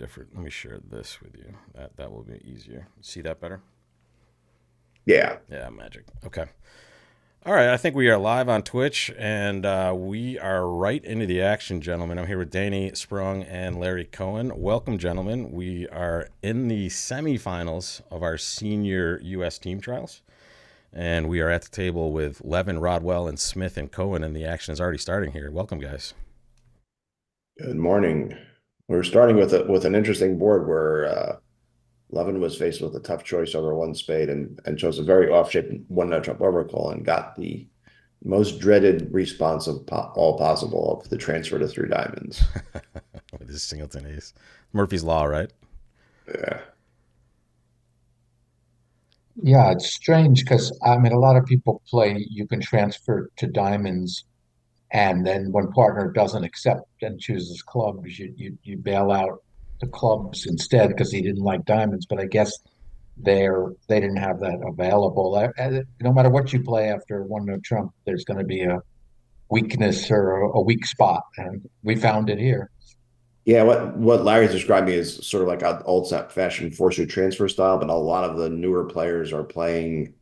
different. Let me share this with you. That will be easier. See that better? Yeah. Yeah, magic. Okay. All right, I think we are live on Twitch, and we are right into the action, gentlemen. I'm here with Danny Sprung and Larry Cohen. Welcome, gentlemen. We are in the semifinals of our senior U.S. team trials, and we are at the table with Levin, Rodwell, and Smith and Cohen, and the action is already starting here. Welcome, guys. Good morning. We're starting with an interesting board where Levin was faced with a tough choice over one spade and chose a very off-shaped one-nut trump overcall and got the most dreaded response of all possible of the transfer to three diamonds. With his singleton ace. Murphy's Law, right? Yeah. Yeah, it's strange because I mean, a lot of people play you can transfer to diamonds, and then when partner doesn't accept and chooses clubs, you bail out the clubs instead because he didn't like diamonds. But I guess they didn't have that available. No matter what you play after one no trump, there's going to be a weakness or a weak spot, and we found it here. Yeah, what Larry's describing is sort of like an old-fashioned force transfer style, but a lot of the newer players are playing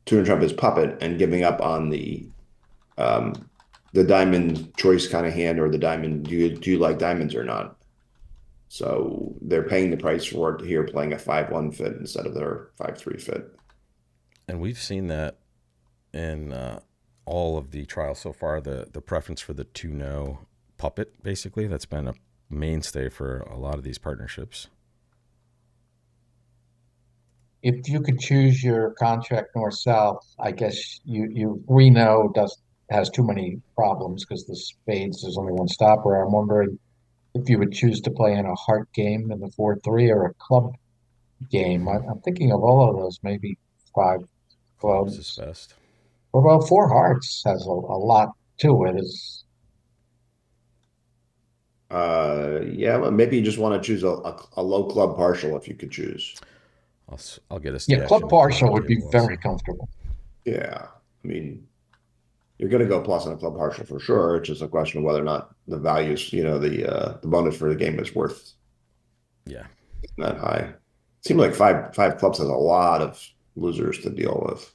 two and trump as puppet and giving up on um, the diamond choice kind of hand or the diamond. Do you like diamonds or not? So they're paying the price for it here, playing a 5-1 fit instead of their 5-3 fit. And we've seen that in all of the trials so far. The preference for the 2-no puppet, basically, that's been a mainstay for a lot of these partnerships. If you could choose your contract north south, I guess you Reno does has too many problems because the spades there's only one stopper. I'm wondering if you would choose to play in a heart game in the 4-3 or a club game. I'm thinking of all of those, maybe five Clubs is clubs. best. What about four hearts? Has a lot to it. Is Yeah, well, maybe you just want to choose a low club partial if you could choose. I'll get us the Yeah, club action at the partial other would be table very also. comfortable. Yeah, I mean, you're going to go plus on a club partial for sure. It's just a question of whether or not the values, the bonus for the game is worth Yeah. that high. It seems like five clubs has a lot of losers to deal with.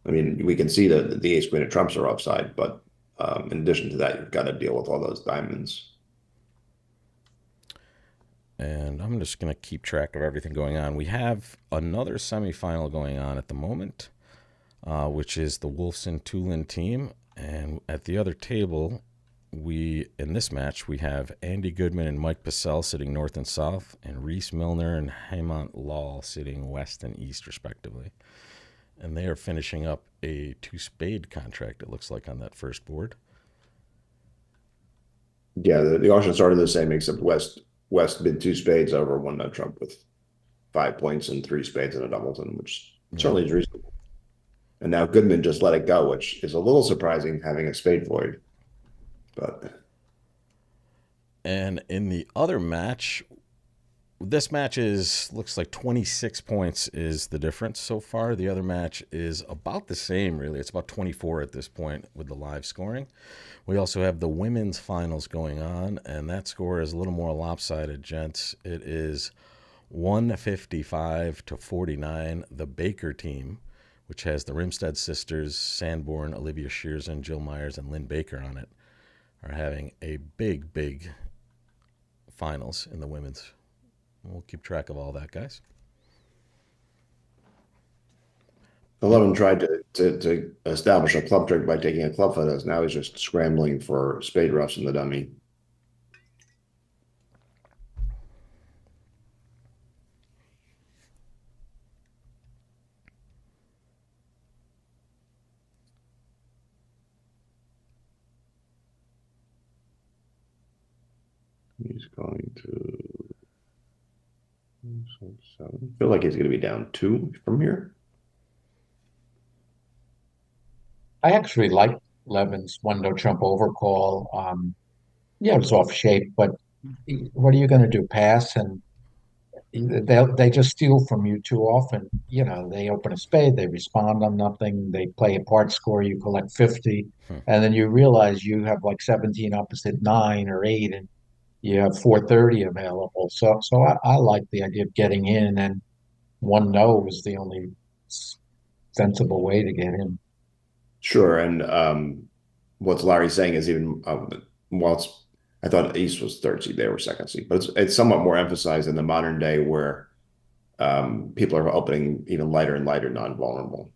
I mean, we can see that the ace queen of trumps are upside, but in addition to that, you've got to deal with all those diamonds. And I'm just going to keep track of everything going on. We have another semifinal going on at the moment, which is the Wolfson Tulin team. And at the other table, in this match, we have Andy Goodman and Mike Pacell sitting north and south, and Reese Milner and Hemant Lal sitting west and east, respectively. And they are finishing up a two-spade contract, it looks like, on that first board. Yeah, the auction started the same, except West bid two spades over one nut trump with 5 points and three spades and a doubleton, which certainly is reasonable. And now Goodman just let it go, which is a little surprising having a spade void. But And in the other match, this match looks like 26 points is the difference so far. The other match is about the same, really. It's about 24 at this point with the live scoring. We also have the women's finals going on, and that score is a little more lopsided, gents. It is 155-49. The Baker team, which has the Rimstead sisters, Sanborn, Olivia Shearson, Jill Myers, and Lynn Baker on it, are having a big finals in the women's. We'll keep track of all that, guys. 11 tried to establish a club trick by taking a club photos. Now he's just scrambling for spade roughs in the dummy. He's going to seven. I feel like he's going to be down two from here. I actually like Levin's one no trump overcall. Yeah, it's off shape, but what are you going to do? Pass and they just steal from you too often. You know, they open a spade, they respond on nothing, they play a part score, you collect 50, Hmm. and then you realize you have like 17 opposite 9 or 8, and you have 430 available. So I like the idea of getting in, and one no is the only sensible way to get in. Sure. And what Larry's saying is even while it's, I thought East was third seed, they were second seed, but it's somewhat more emphasized in the modern day where people are opening even lighter and lighter non-vulnerable.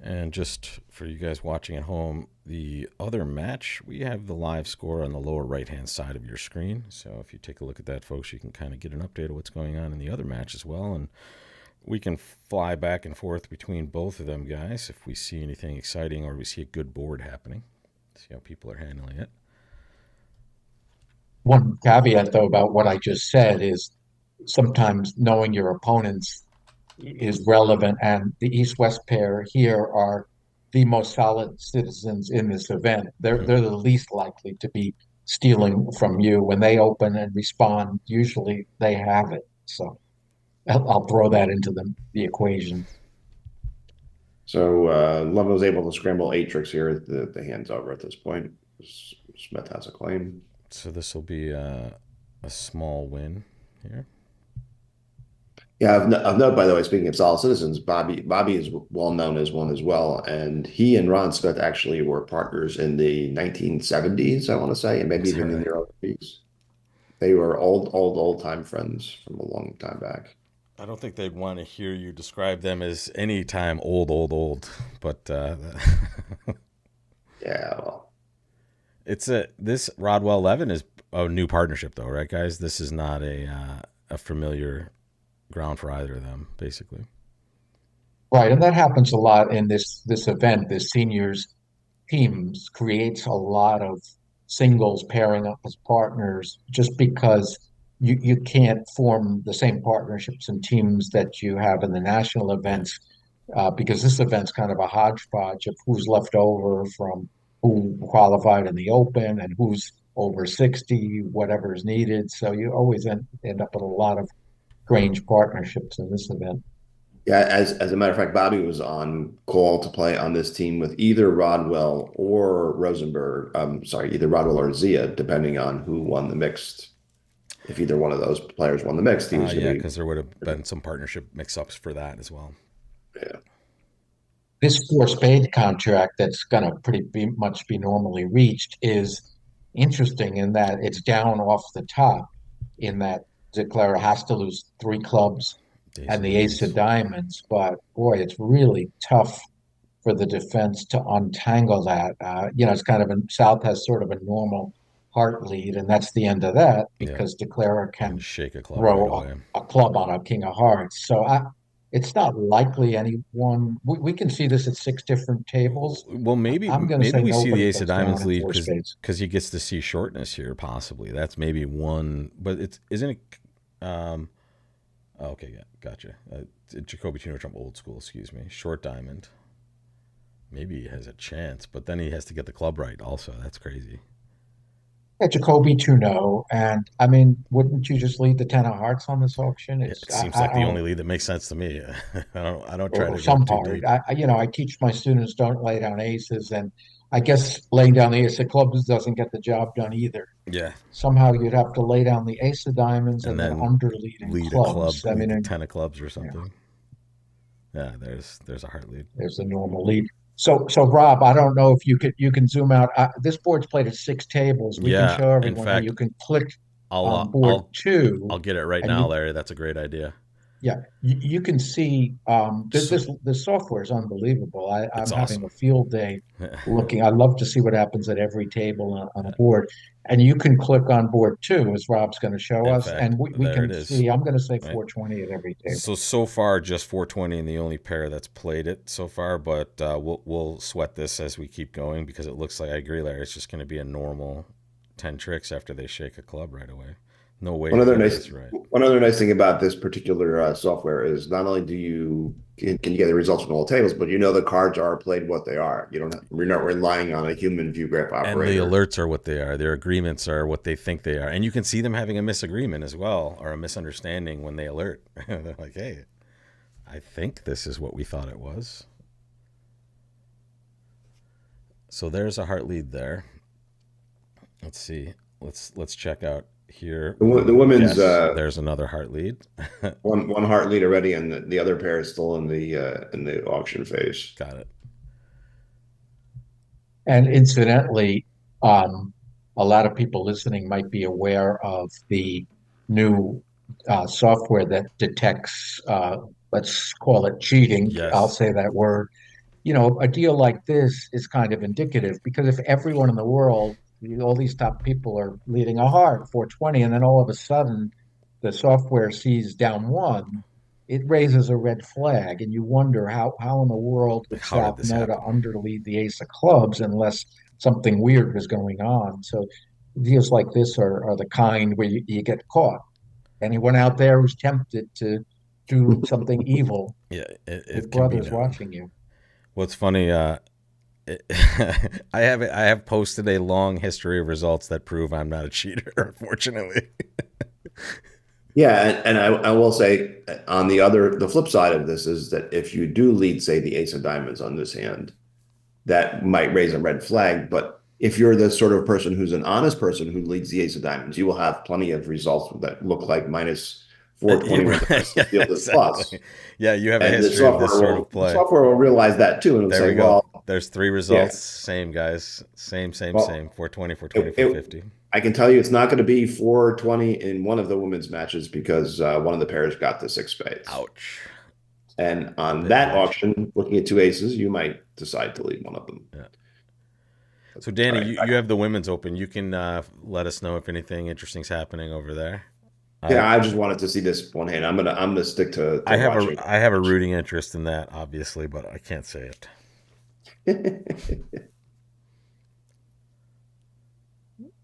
And just for you guys watching at home, the other match, we have the live score on the lower right-hand side of your screen. So if you take a look at that, folks, you can kind of get an update of what's going on in the other match as well. And we can fly back and forth between both of them, guys, if we see anything exciting or we see a good board happening. See how people are handling it. One caveat, though, about what I just said is sometimes knowing your opponents is relevant, and the East-West pair here are the most solid citizens in this event. They're the least likely to be stealing from you. When they open and respond, usually they have it. So I'll throw that into the equation. So Love was able to scramble 8 tricks here. The hand's over at this point. Smith has a claim. So this will be a small win here. Yeah, of note, by the way, speaking of solid citizens, Bobby is well known as one as well, and he and Ron Smith actually were partners in the 1970s, I want to say, and maybe Is that even in right? the early 80s. They were old time friends from a long time back. I don't think they'd want to hear you describe them as any time old, but Yeah, well, it's this Rodwell Levin is a new partnership though, right, guys? This is not a familiar ground for either of them, basically. Right, and that happens a lot in this event. This seniors teams creates a lot of singles pairing up as partners just because you can't form the same partnerships and teams that you have in the national Yeah. events because this event's kind of a hodgepodge of who's left over from who qualified in the open and who's over 60, whatever is needed. So you always end up with a lot of strange partnerships in this event. yeah. As a matter of fact, Bobby was on call to play on this team with either Rodwell or Rosenberg. Sorry, either Rodwell or Zia, depending on who won the mixed. If either one of those players won the mixed, he was going Yeah, to be. because there would have been some partnership mix-ups for that as well. Yeah. This four spade contract that's going to much be normally reached is interesting in that it's down off the top, in that Declara has to lose three clubs Ace and of the ace of diamonds. diamonds. But boy, it's really tough for the defense to untangle that. It's kind of South has sort of a normal heart lead, and that's the end of that Yeah, because Declara and can shake a club right throw away. a club on a king of hearts. It's not likely anyone. We can see this at six different tables. Well, I'm going to maybe say we see the nobody ace of goes down diamonds in lead four spades. because he gets to see shortness here, possibly. That's maybe one, but it's isn't it? Oh, okay, yeah, gotcha. Jacoby Tuner Trump old school, excuse me. Short diamond. Maybe he has a chance, but then he has to get the club right. Also, that's crazy. Yeah, Jacoby Tuno, and I mean, wouldn't you just lead the ten of hearts on this auction? Yeah, It's it seems like I the don't only lead that makes sense to me. I don't try or to go some too part. deep. I teach my students don't lay down aces, and I guess laying down the ace of clubs doesn't get the job done either. Yeah, Somehow you'd have to lay down the ace of diamonds and and then then underlead in lead a clubs. club, I lead mean, the and, 10 of clubs or you know, something. Yeah, there's a heart lead. there's the normal lead. So Rob, I don't know if you can zoom out. This board's played at six tables. We can Yeah, show in everyone here. fact, You can click I'll on uh, board I'll two, I'll get it right and now, Larry. That's a great idea. you can see So this software is unbelievable. it's I'm having awesome. a field day looking. I love to see what happens at every table on a board. And you can click on board two, as Rob's going to show In us, fact, and we there it can is. see. I'm going to say Right. 420 at every table. So far, just 420 and the only pair that's played it so far. But we'll sweat this as we keep going because it looks like I agree, Larry. It's just going to be a normal 10 tricks after they shake a club right away. No way One to other get nice ace right. one other nice thing about this particular software is not only do you can you get the results from all tables, but you know the cards are played what they are. You're not relying on a human view graph And the operator. alerts are what they are. Their agreements are what they think they are. And you can see them having a misagreement as well, or a misunderstanding when they alert. They're like, hey, I think this is what we thought it was. So there's a heart lead there. Let's see. Let's check out here. The women's Yes, there's another heart lead. one heart lead already, and the other pair is still in the auction phase. Got it. And incidentally, um, a lot of people listening might be aware of the new software that detects, let's call it cheating. I'll Yes. say that word. A deal like this is kind of indicative because if everyone in the world, all these top people are leading a heart 420, and then all of a sudden the software sees down one, it raises a red flag, and you wonder how in the world Like, would how did South this know to happen? underlead the ace of clubs unless something weird was going on. So deals like this are the kind where you get caught. Anyone out there who's tempted to do something evil, Yeah, Big it can be Brother's known. watching you. What's funny, I have posted a long history of results that prove I'm not a cheater, unfortunately. Yeah, and I will say on the flip side of this is that if you do lead, say, the ace of diamonds on this hand, that might raise a red flag. But if you're the sort of person who's an honest person who leads the ace of diamonds, you will have plenty of results that look like minus 420 when the rest of Yeah, the field is plus. exactly. Yeah, you have a And the history of this software sort of will the play. software will realize that too, and it'll There say, we go. well, There's three yeah, results. Same, guys. Same, same, well, same. 420, 420, it, it, 450. I can tell you it's not going to be 420 in one of the women's matches because one of the pairs got the six spades. Ouch. And A on bit that much. auction, looking at two aces, you might decide to lead one of them. Yeah. So, Danny, All right. you have the women's open. You can let us know if anything interesting's happening over there. I Yeah, I just wanted to see this one hand. I'm gonna stick to watching. I have a rooting interest in that, obviously, but I can't say it.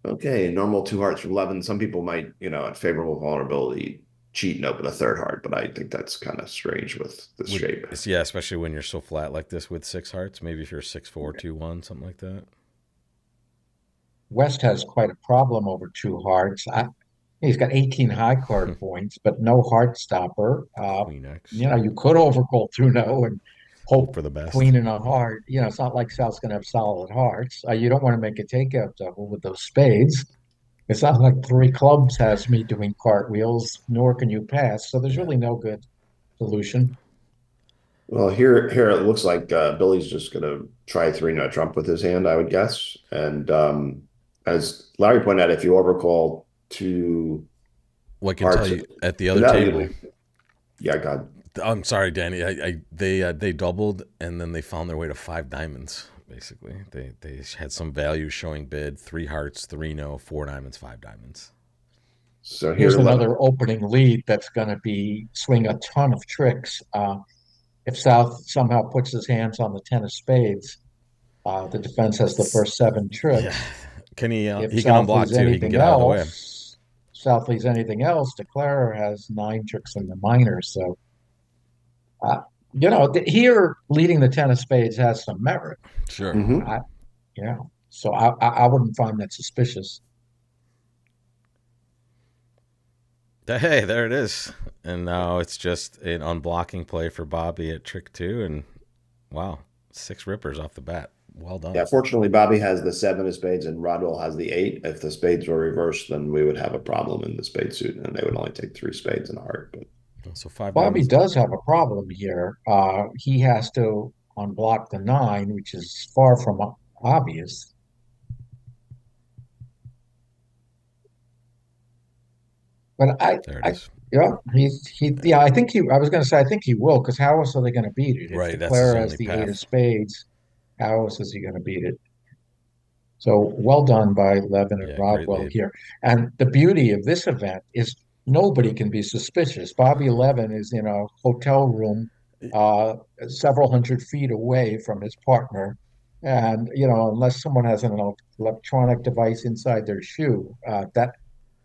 Okay, normal two hearts from 11. Some people might, at favorable vulnerability, cheat and open a third heart, but I think that's kind of strange with this Would shape. Yeah, especially when you're so flat like this with six hearts. Maybe if you're 6-4-2-1, something like that. West has quite a problem over two hearts. He's got 18 high card points, but no heart stopper. Queen X. You could overcall through no and Hope hope for the best. queen and a heart. It's not like Sal's going to have solid hearts. You don't want to make a takeout double with those spades. It's not like three clubs has me doing cartwheels, nor can you pass. So there's Yeah. really no good solution. Well, here it looks like Billy's just gonna try three nut trump with his hand, I would guess. And as Larry pointed out, if you overcall two Well, I can tell hearts you at the other table. inevitably, yeah, God, I'm sorry, Danny. They doubled and then they found their way to five diamonds. Basically, they had some value showing bid: three hearts, three no, four diamonds, five diamonds. so here Here's 11. another opening lead that's going to be swing a ton of tricks. If South somehow puts his hands on the 10 of spades, the defense has the first seven Yeah, tricks. can he? If He can South unblock leaves too. He can anything get out of the way. else, South leaves anything else, Declarer has nine tricks in the minor. So, uh, here leading the 10 of spades has some merit. Sure. Mhm. I, so I wouldn't find that suspicious. Hey, there it is. And now it's just an unblocking play for Bobby at trick two. And wow, six rippers off the bat. Well Yeah, done. fortunately, Bobby has the seven of spades and Rodwell has the eight. If the spades were reversed, then we would have a problem in the spade suit, and they would only take three spades and a heart. But So five Bobby diamonds. does have a problem here. He has to unblock the nine, which is far from obvious. But There it is. yeah, I was going to say, I think he will, because how else are they going to beat it? If Right. That's his Declare has only the eight of path. spades, how else is he going to beat it? So well done by Levin and Yeah, great Rodwell lead. here. And the beauty of this event is nobody can be suspicious. Bobby Levin is in a hotel room uh, several hundred feet away from his partner. And, unless someone has an electronic device inside their shoe, that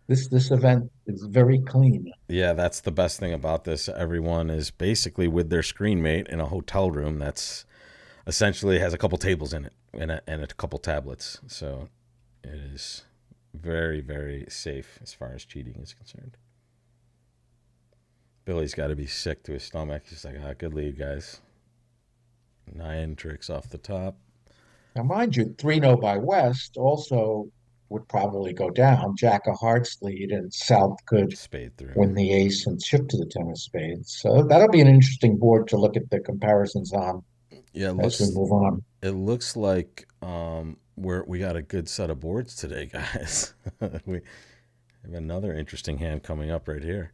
This event is very clean. Yeah, that's the best thing about this. Everyone is basically with their screen mate in a hotel room that's essentially has a couple tables in it and a couple tablets. So it is very, very safe as far as cheating is concerned. Billy's got to be sick to his stomach. He's like, good lead, guys. 9 tricks off the top. Now, mind you, 3-0 by West also would probably go down. Jack of Hearts lead, and South could Spade through. win the ace and shift to the 10 of spades. So that'll be an interesting board to look at the comparisons on Yeah, as we move on. it looks like we got a good set of boards today, guys. We have another interesting hand coming up right here.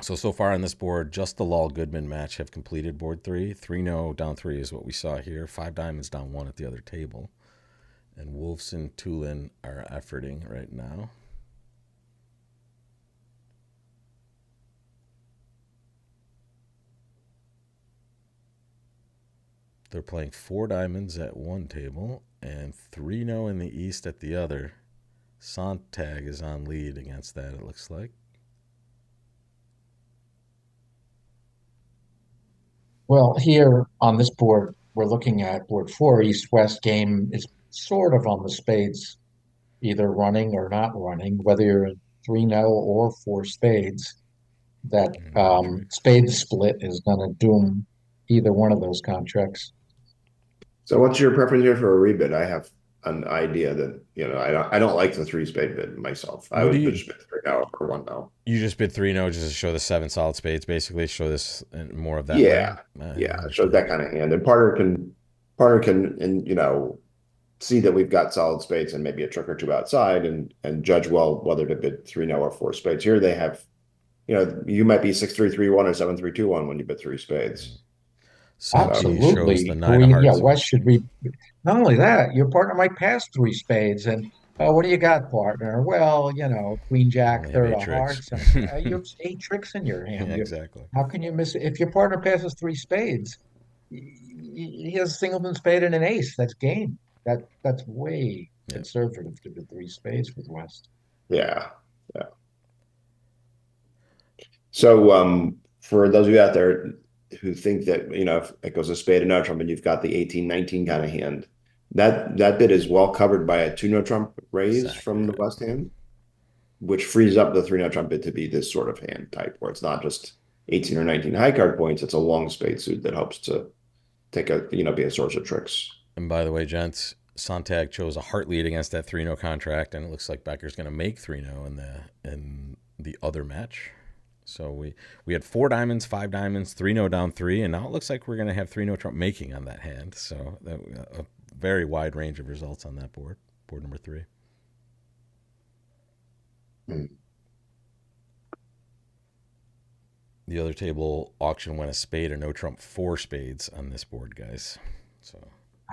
So far on this board, just the Lal Goodman match have completed board 3. 3-0 down 3 is what we saw here. 5 diamonds down 1 at the other table. And Wolfson, Tulin are efforting right now. They're playing 4 diamonds at one table and 3-0 in the East at the other. Sontag is on lead against that, it looks like. Well, here on this board, we're looking at board 4. East-West game is sort of on the spades, either running or not running, whether you're in 3-0 or 4 spades. That spade split is going to doom either one of those contracts. So what's your preference here for a rebid? I have an idea that, I don't like the 3-spade bid myself. I would just bid 3-0 or 1-0. You just bid 3-0 just to show the 7 solid spades, basically show this and more of that. Yeah, show that kind of hand. And partner can, and see that we've got solid spades and maybe a trick or two outside, and judge well whether to bid 3-0 or 4 spades. Here they have, you might be 6-3-3-1 or 7-3-2-1 when you bid 3 spades. So absolutely. shows the 9 of hearts. Yeah, West should read. Not only that, your partner might pass 3 spades, and what do you got, partner? Well, Queen Jack, third of hearts. You have 8 tricks in your hand. Yeah, exactly. How can you miss it? If your partner passes 3 spades, he has a singleton spade and an ace. That's game. That's way conservative to the 3 spades with West. Yeah. So for those of you out there who think that, if it goes a spade and no trump and you've got the 18-19 kind of hand, that bid is well covered by a 2-no trump raise from the West hand, which frees up the 3-no trump bid to be this sort of hand type where it's not just 18 or 19 high card points. It's a long spade suit that helps to take be a source of tricks. And by the way, gents, Sontag chose a heart lead against that 3-0 contract, and it looks like Becker's going to make 3-0 in the other match. So we had 4 diamonds, 5 diamonds, 3-0 down 3, and now it looks like we're going to have 3-0 trump making on that hand. So a very wide range of results on that board number 3. The other table auction went a spade or no trump 4 spades on this board, guys. So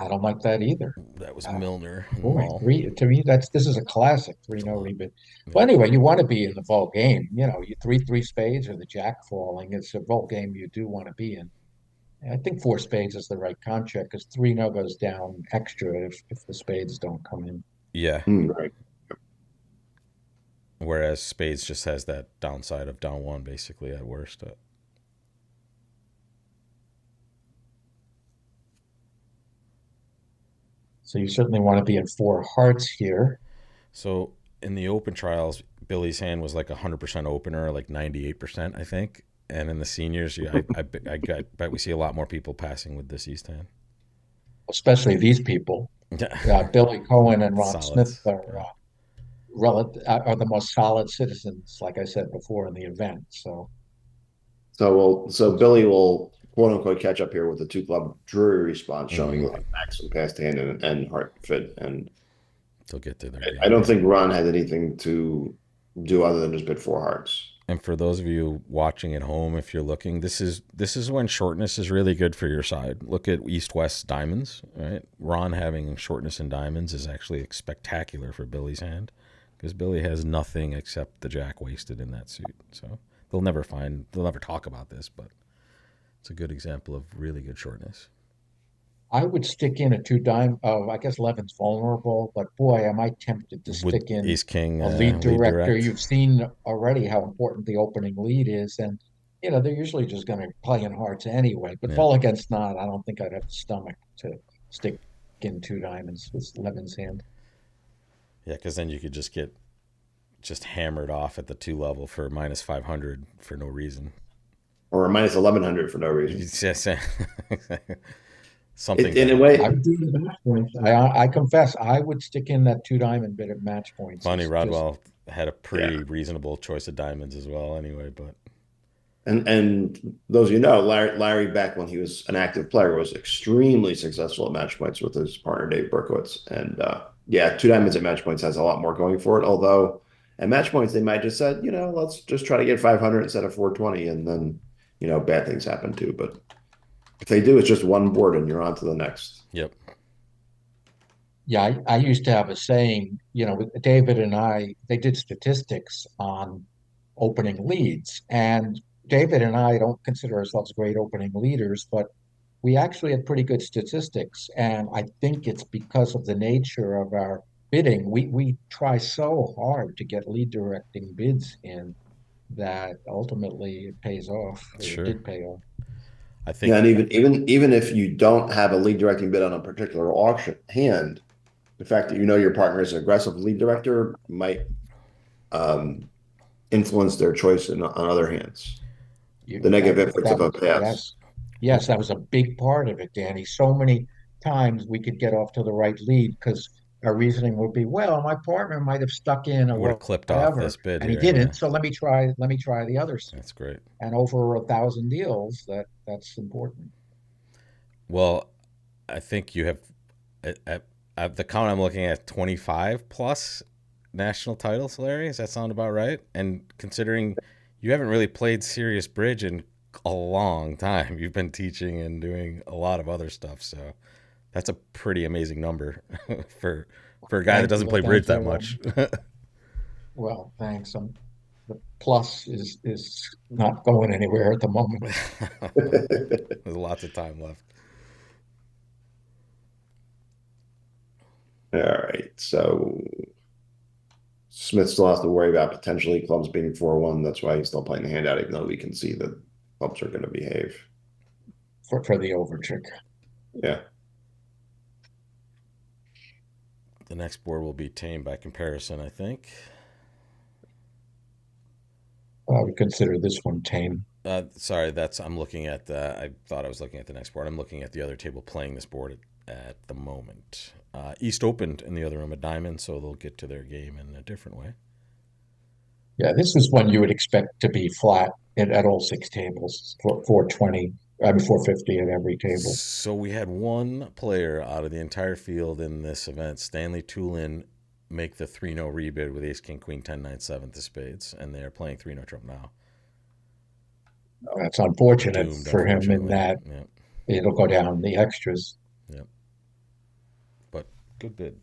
I don't like that either. That was Milner. To me, this is a classic 3-0 rebid. Well, anyway, you want to be in the vault game. You 3 spades or the jack falling. It's a vault game you do want to be in. And I think 4 spades is the right contract because 3-0 goes down extra if the spades don't come in. Yeah. Right. Whereas spades just has that downside of down 1 basically at worst. So you certainly want to be in 4 hearts here. So in the open trials, Billy's hand was like 100% opener, like 98%, I think. And in the seniors, I bet we see a lot more people passing with this East hand. Especially these people. Billy Cohen and Ron Smith are the most solid citizens, like I said before, in the event. So Billy will quote unquote catch up here with the 2-club Drury response showing like maximum past hand and heart fit, and they'll get to there. I don't think Ron had anything to do other than just bid 4 hearts. And for those of you watching at home, if you're looking, this is when shortness is really good for your side. Look at East-West diamonds, right? Ron having shortness in diamonds is actually spectacular for Billy's hand because Billy has nothing except the jack wasted in that suit. So they'll never talk about this, but it's a good example of really good shortness. I would stick in a two dime. Oh, I guess Levin's vulnerable, but boy, am I tempted to Would stick in Ace King a lead lead director. direct? You've seen already how important the opening lead is, and they're usually just going to play in hearts anyway. But Yeah. fall against not, I don't think I'd have the stomach to stick in two diamonds with Levin's hand. Yeah, because then you could just get just hammered off at the two level for minus 500 for no reason. or a minus 1100 for no reason. It's just something In a better. I way, would do it at match points. I confess I would stick in that two diamond bit at match points. Funny, It's just Rodwell had a yeah. pretty reasonable choice of diamonds as well, anyway. But And those of you know, Larry back when he was an active player was extremely successful at match points with his partner Dave Berkowitz. And yeah, two diamonds at match points has a lot more going for it. Although at match points they might just said, let's just try to get 500 instead of 420, and then bad things happen too. But if they do, it's just one board and you're on to the next. yep, Yeah, I used to have a saying, with David and they did statistics on opening leads. And David and I don't consider ourselves great opening leaders, but we actually had pretty good statistics. And I think it's because of the nature of our bidding. We try so hard to get lead directing bids in that ultimately it pays off. It sure. did pay off. I Yeah, think and even if you don't have a lead directing bid on a particular auction hand, the fact that your partner is an aggressive lead director might um, influence their choice on other hands. You, The negative that effects that of a was pass. yes, yes, that was a big part of it, Danny. So many times we could get off to the right lead because our reasoning would be, well, my partner might have stuck in would have or clipped off whatever, this bid and he here. Yeah, didn't. So let me try the other side. that's great. And over 1,000 deals, that's important. Well, I think you have at the count I'm looking at 25 plus national titles, Larry. Does that sound about right? And considering you haven't really played serious bridge in a long time, you've been teaching and doing a lot of other stuff. So that's a pretty amazing number for a guy that Thank doesn't you, play bridge thank that you. much. Well, thanks. The plus is not going anywhere at the moment. There's lots of time left. All right. So Smith still has to worry about potentially clubs being 4-1. That's why he's still playing the handout, even though we can see that clubs are going to behave. For the over trick. Yeah. The next board will be tame by comparison, I think. I would consider this one tame. Sorry, I'm looking at the. I thought I was looking at the next board. I'm looking at the other table playing this board at the moment. East opened in the other room a diamond, so they'll get to their game in a different way. Yeah, this is one you would expect to be flat at all six tables for 420. I mean 450 at every table. So we had one player out of the entire field in this event, Stanley Tulin, make the 3-0 rebid with Ace King Queen 10 9 7 to spades, and they are playing 3-0 trump now. That's unfortunate Doomed, for him in unfortunately. that Yeah, it'll go down the extras. yeah. But good bid.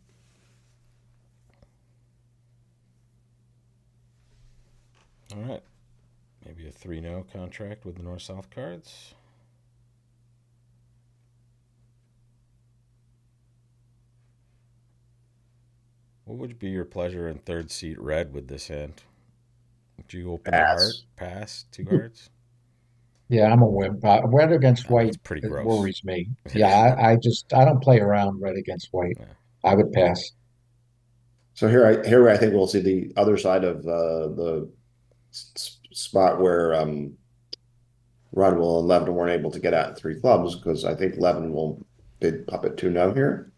All right. Maybe a 3-0 contract with the North-South cards. What would be your pleasure in third seat red with this hand? Would you open the heart, Pass. pass, two cards? Yeah, I'm a wimp. Red against That's white, pretty it gross. worries me. Yeah, Yeah. I don't play around red against white. Yeah. I would pass. So here I think we'll see the other side of the spot where Rodwell and Levin weren't able to get out in three clubs, because I think Levin will bid puppet 2-0 here.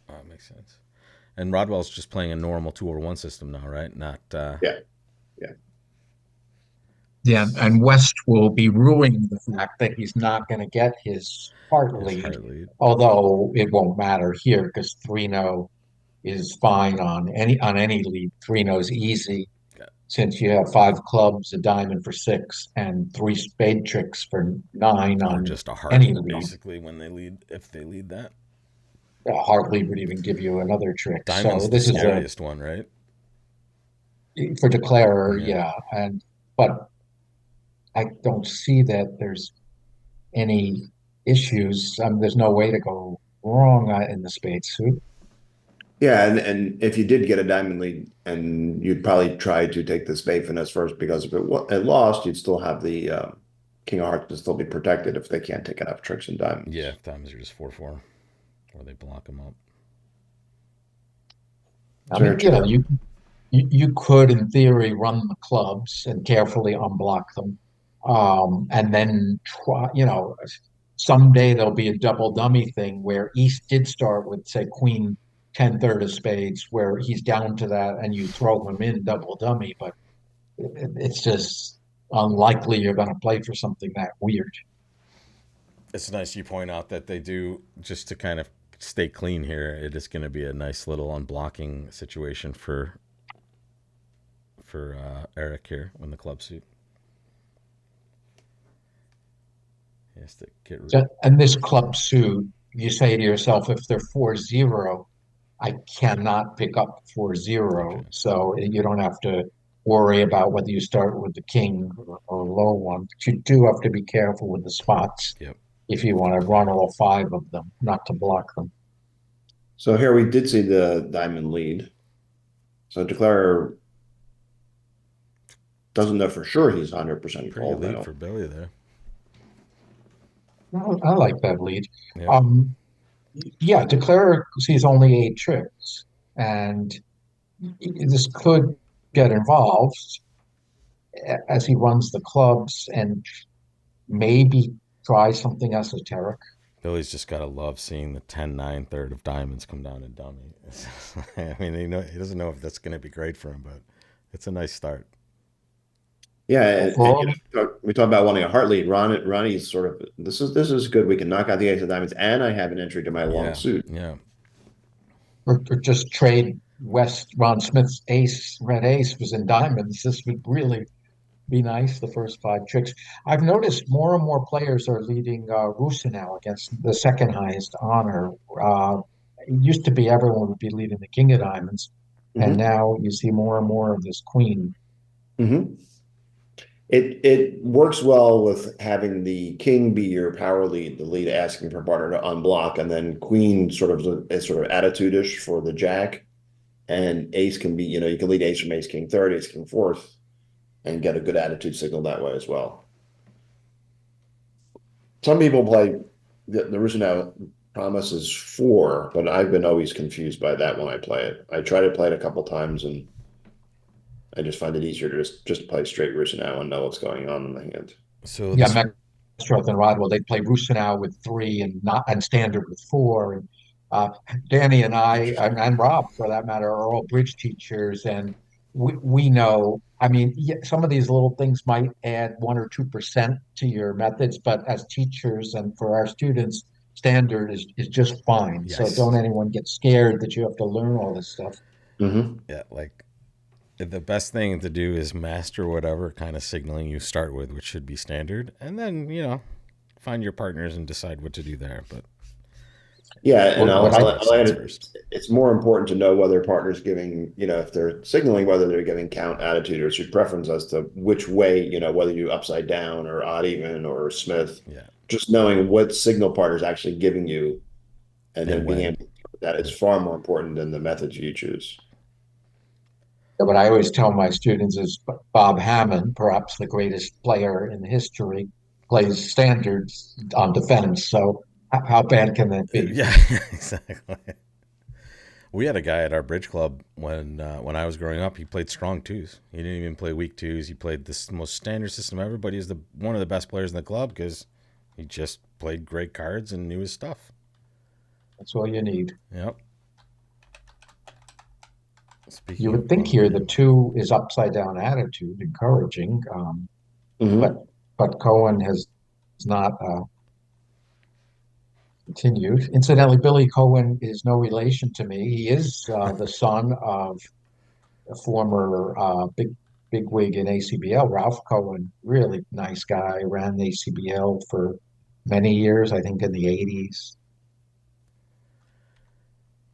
Oh, that makes sense. And Rodwell's just playing a normal 2-1 system now, right? Not. Yeah. Yeah. Yeah, and West will be ruining the fact that he's not going to get his heart His lead, heart lead. although it won't matter here because 3-0 is fine on any lead. 3-0 is easy Yeah. since you have five clubs, a diamond for six, and three spade tricks for nine Or on just a heart, any lead. basically, when they lead, if they lead that. A heart lead would even give you another trick. Diamond's So the this is scariest one, right? for declarer, Yeah. yeah, but I don't see that there's any issues. There's no way to go wrong in the spade suit. Yeah, and if you did get a diamond lead, and you'd probably try to take the spade finesse first, because if it lost, you'd still have the king of hearts to still be protected if they can't take enough tricks and Yeah, diamonds. diamonds are just 4-4, or they block them up. I It's very mean, you know, true. you could, in theory, run the clubs and carefully unblock them, and then try. You know, someday there'll be a double dummy thing where East did start with, say, Queen 10 third of spades, where he's down to that, and you throw him in double dummy, but it's just unlikely you're going to play for something that weird. It's nice you point out that they do, just to kind of stay clean here. It is going to be a nice little unblocking situation for Eric here when the club suit. He has to get. So, and this club suit, you say to yourself, if they're 4-0, I cannot pick up 4-0. Okay. So you don't have to worry about whether you start with the king or low one. But you do have to be careful with the spots Yep. if you want to run all five of them, not to block them. So here we did see the diamond lead. So Declare doesn't know for sure he's 100% Pretty called lead now. for Billy there. I like that lead. Yep. Um, yeah, Declare sees only 8 tricks, and this could get involved as he runs the clubs and maybe try something esoteric. Billy's just got to love seeing the 10-9 third of diamonds come down to dummy. I mean, he doesn't know if that's going to be great for him, but it's a nice start. Yeah, Well, and for we talk about wanting a heart lead. Ronnie's sort of, this is good. We can knock out the ace of diamonds, and I have an entry to my long Yeah. suit. Yeah. or just trade Ron Smith's ace, red ace was in diamonds. This would really be nice, the first 5 tricks. I've noticed more and more players are leading Rusa now against the second highest honor. It used to be everyone would be leading the king of diamonds, and Hmm. now you see more and more of this queen. Hmm. It works well with having the king be your power lead, the lead asking for partner to unblock, and then queen sort of is sort of attitude-ish for the jack, and ace can be, you can lead ace from ace king third, ace king fourth, and get a good attitude signal that way as well. Some people play the Rusinow promise is 4, but I've been always confused by that when I play it. I try to play it a couple times, and I just find it easier to just play straight Rusinow and know what's going on in the hand. So Yeah, this, Meckstroth and Rodwell, they play Rusinau with 3 and not and standard with 4. And Danny and I interesting. and Rob, for that matter, are all bridge teachers, and we know. I mean, yeah, some of these little things might add 1 or 2% to your methods, but as teachers and for our students, standard is just fine. So don't Yes. anyone get scared that you have to learn all this stuff. Hmm. Yeah. Like, the best thing to do is master whatever kind of signaling you start with, which should be standard, and then find your partners and decide what to do there. But Yeah, and What, what I I'll I'll add sense it. first. It's more important to know whether partners giving, if they're signaling whether they're giving count, attitude, or suit preference as to which way, whether you upside down or odd even or Smith. Yeah. Just knowing what signal partner is actually giving you, and And then being when. able to that is far more important than the methods you choose. what I always tell my students is Bob Hammond, perhaps the greatest player in history, plays standards on defense. So how bad can that be? Yeah. Exactly. We had a guy at our bridge club when I was growing up. He played strong twos. He didn't even play weak twos. He played this most standard system ever. But he's the one of the best players in the club because he just played great cards and knew his stuff. That's all you need. Yep. You Speaking would of think Bob here the Hammond, 2 is upside down attitude, encouraging, but Hmm. Cohen has not continued. Incidentally, Billy Cohen is no relation to me. He is the son of a former big wig in ACBL, Ralph Cohen, really nice guy, ran the ACBL for many years, I think in the 80s.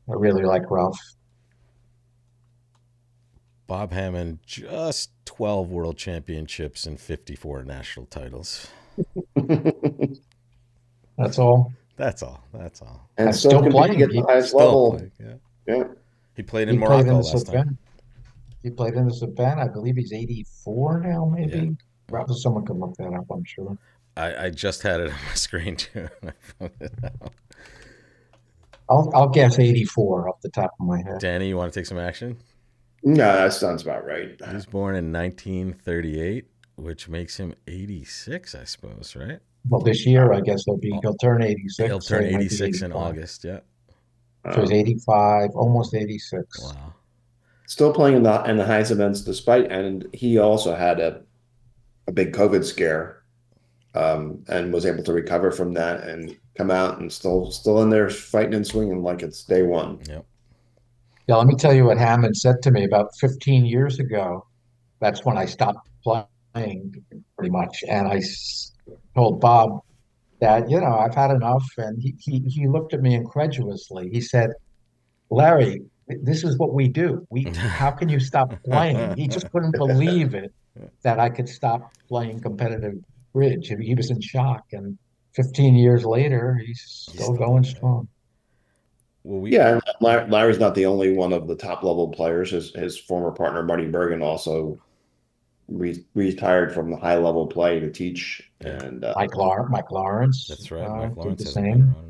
I really like Ralph. Bob Hammond, just 12 world championships and 54 national titles. That's all. That's all. That's all. and I'm still still competing playing. at the highest Still level. playing. Yeah. Yeah. He played in He played in Morocco the last time. Savannah. He played in the Savannah. I believe he's 84 now, Yeah. maybe. Probably someone could look that up, I'm sure. I just had it on my screen too. I found it out. I'll guess 84 off the top of my head. Danny, you want to take some action? No, that sounds about right. He was born in 1938, which makes him 86, I suppose, right? Well, this year, I guess he'll turn He'll 86, so turn he might be 86 in 85. August. Yeah. So he's Um, 85, almost 86. Wow. Still playing in the highest events despite, and he also had a big COVID scare, and was able to recover from that and come out and still in there fighting and swinging like it's day one. Yep. Yeah, let me tell you what Hammond said to me about 15 years ago. That's when I stopped playing pretty much. And told Bob that, I've had enough. And he looked at me incredulously. He said, Larry, this is what we do. How can you stop playing? He just couldn't believe it that I could stop playing competitive bridge. He was in shock. And 15 years later, he's He's still still going in there. strong. Well, Yeah, and Larry's not the only one of the top level players. His former partner Marty Bergen also retired from the high level play to teach, yeah, and Mike Lawrence that's right. Mike did Lawrence the hasn't been same. around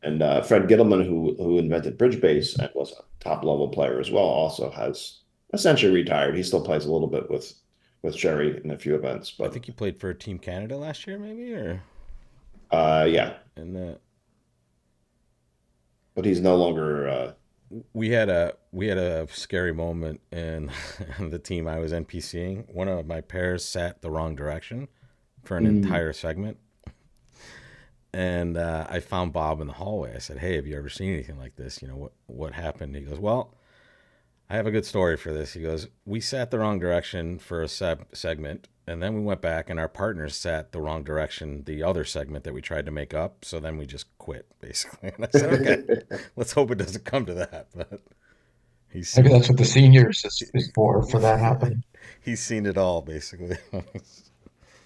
in a while. Fred Gittleman, who invented bridge base and was a top level player as well, also has essentially retired. He still plays a little bit with Sherry in a few events, I but think he played for Team Canada last year, maybe, or yeah, in the but he's no longer. we had a scary moment in the team I was NPCing. One of my pairs sat the wrong direction for an Mm. entire segment, and I found Bob in the hallway. I said, "Hey, have you ever seen anything like this? What happened?" He goes, "Well, I have a good story for this." He goes, "We sat the wrong direction for a segment, and then we went back, and our partners sat the wrong direction the other segment that we tried to make up. So then we just quit, basically." And I said, "Okay, let's hope it doesn't come to that." But he's Maybe seen that's what the seniors is for that happening. he's seen it all, basically.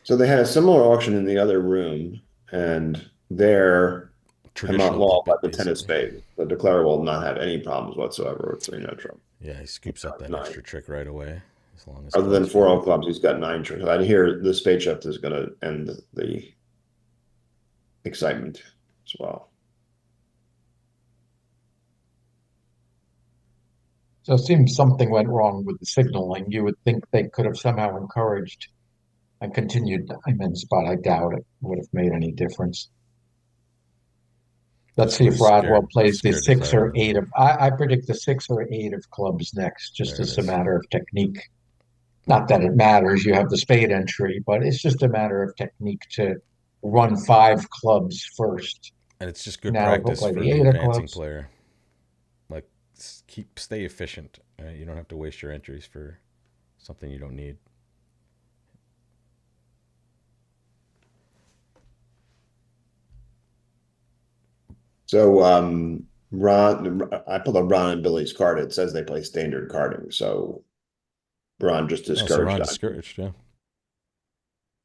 So they had a similar auction in the other room, and there Hemant Traditional Law by puppet, the tennis basically. spade. The declarer will not have any problems whatsoever with 3 trump. Yeah, he scoops up that Nine. extra trick right away, as long as Other than clubs four fail. all clubs, he's got 9 tricks. I hear the spade shift is going to end the excitement as well. So it seems something went wrong with the signaling. You would think they could have somehow encouraged and continued diamonds, but I doubt it would have made any difference. Let's Just see were if Rodwell scared, plays the scared to six play or around. eight of. I predict the 6 or 8 of clubs next, just There it as a is. matter of technique. Not that it matters, you have the spade entry, but it's just a matter of technique to run 5 clubs first. And it's just good Now he'll practice play for the the eight of advancing clubs. player. Like, stay efficient. Right? You don't have to waste your entries for something you don't need. So I pulled up Ron and Billy's card. It says they play standard carding. So Ron just Oh, so discouraged Ron that. discouraged, yeah.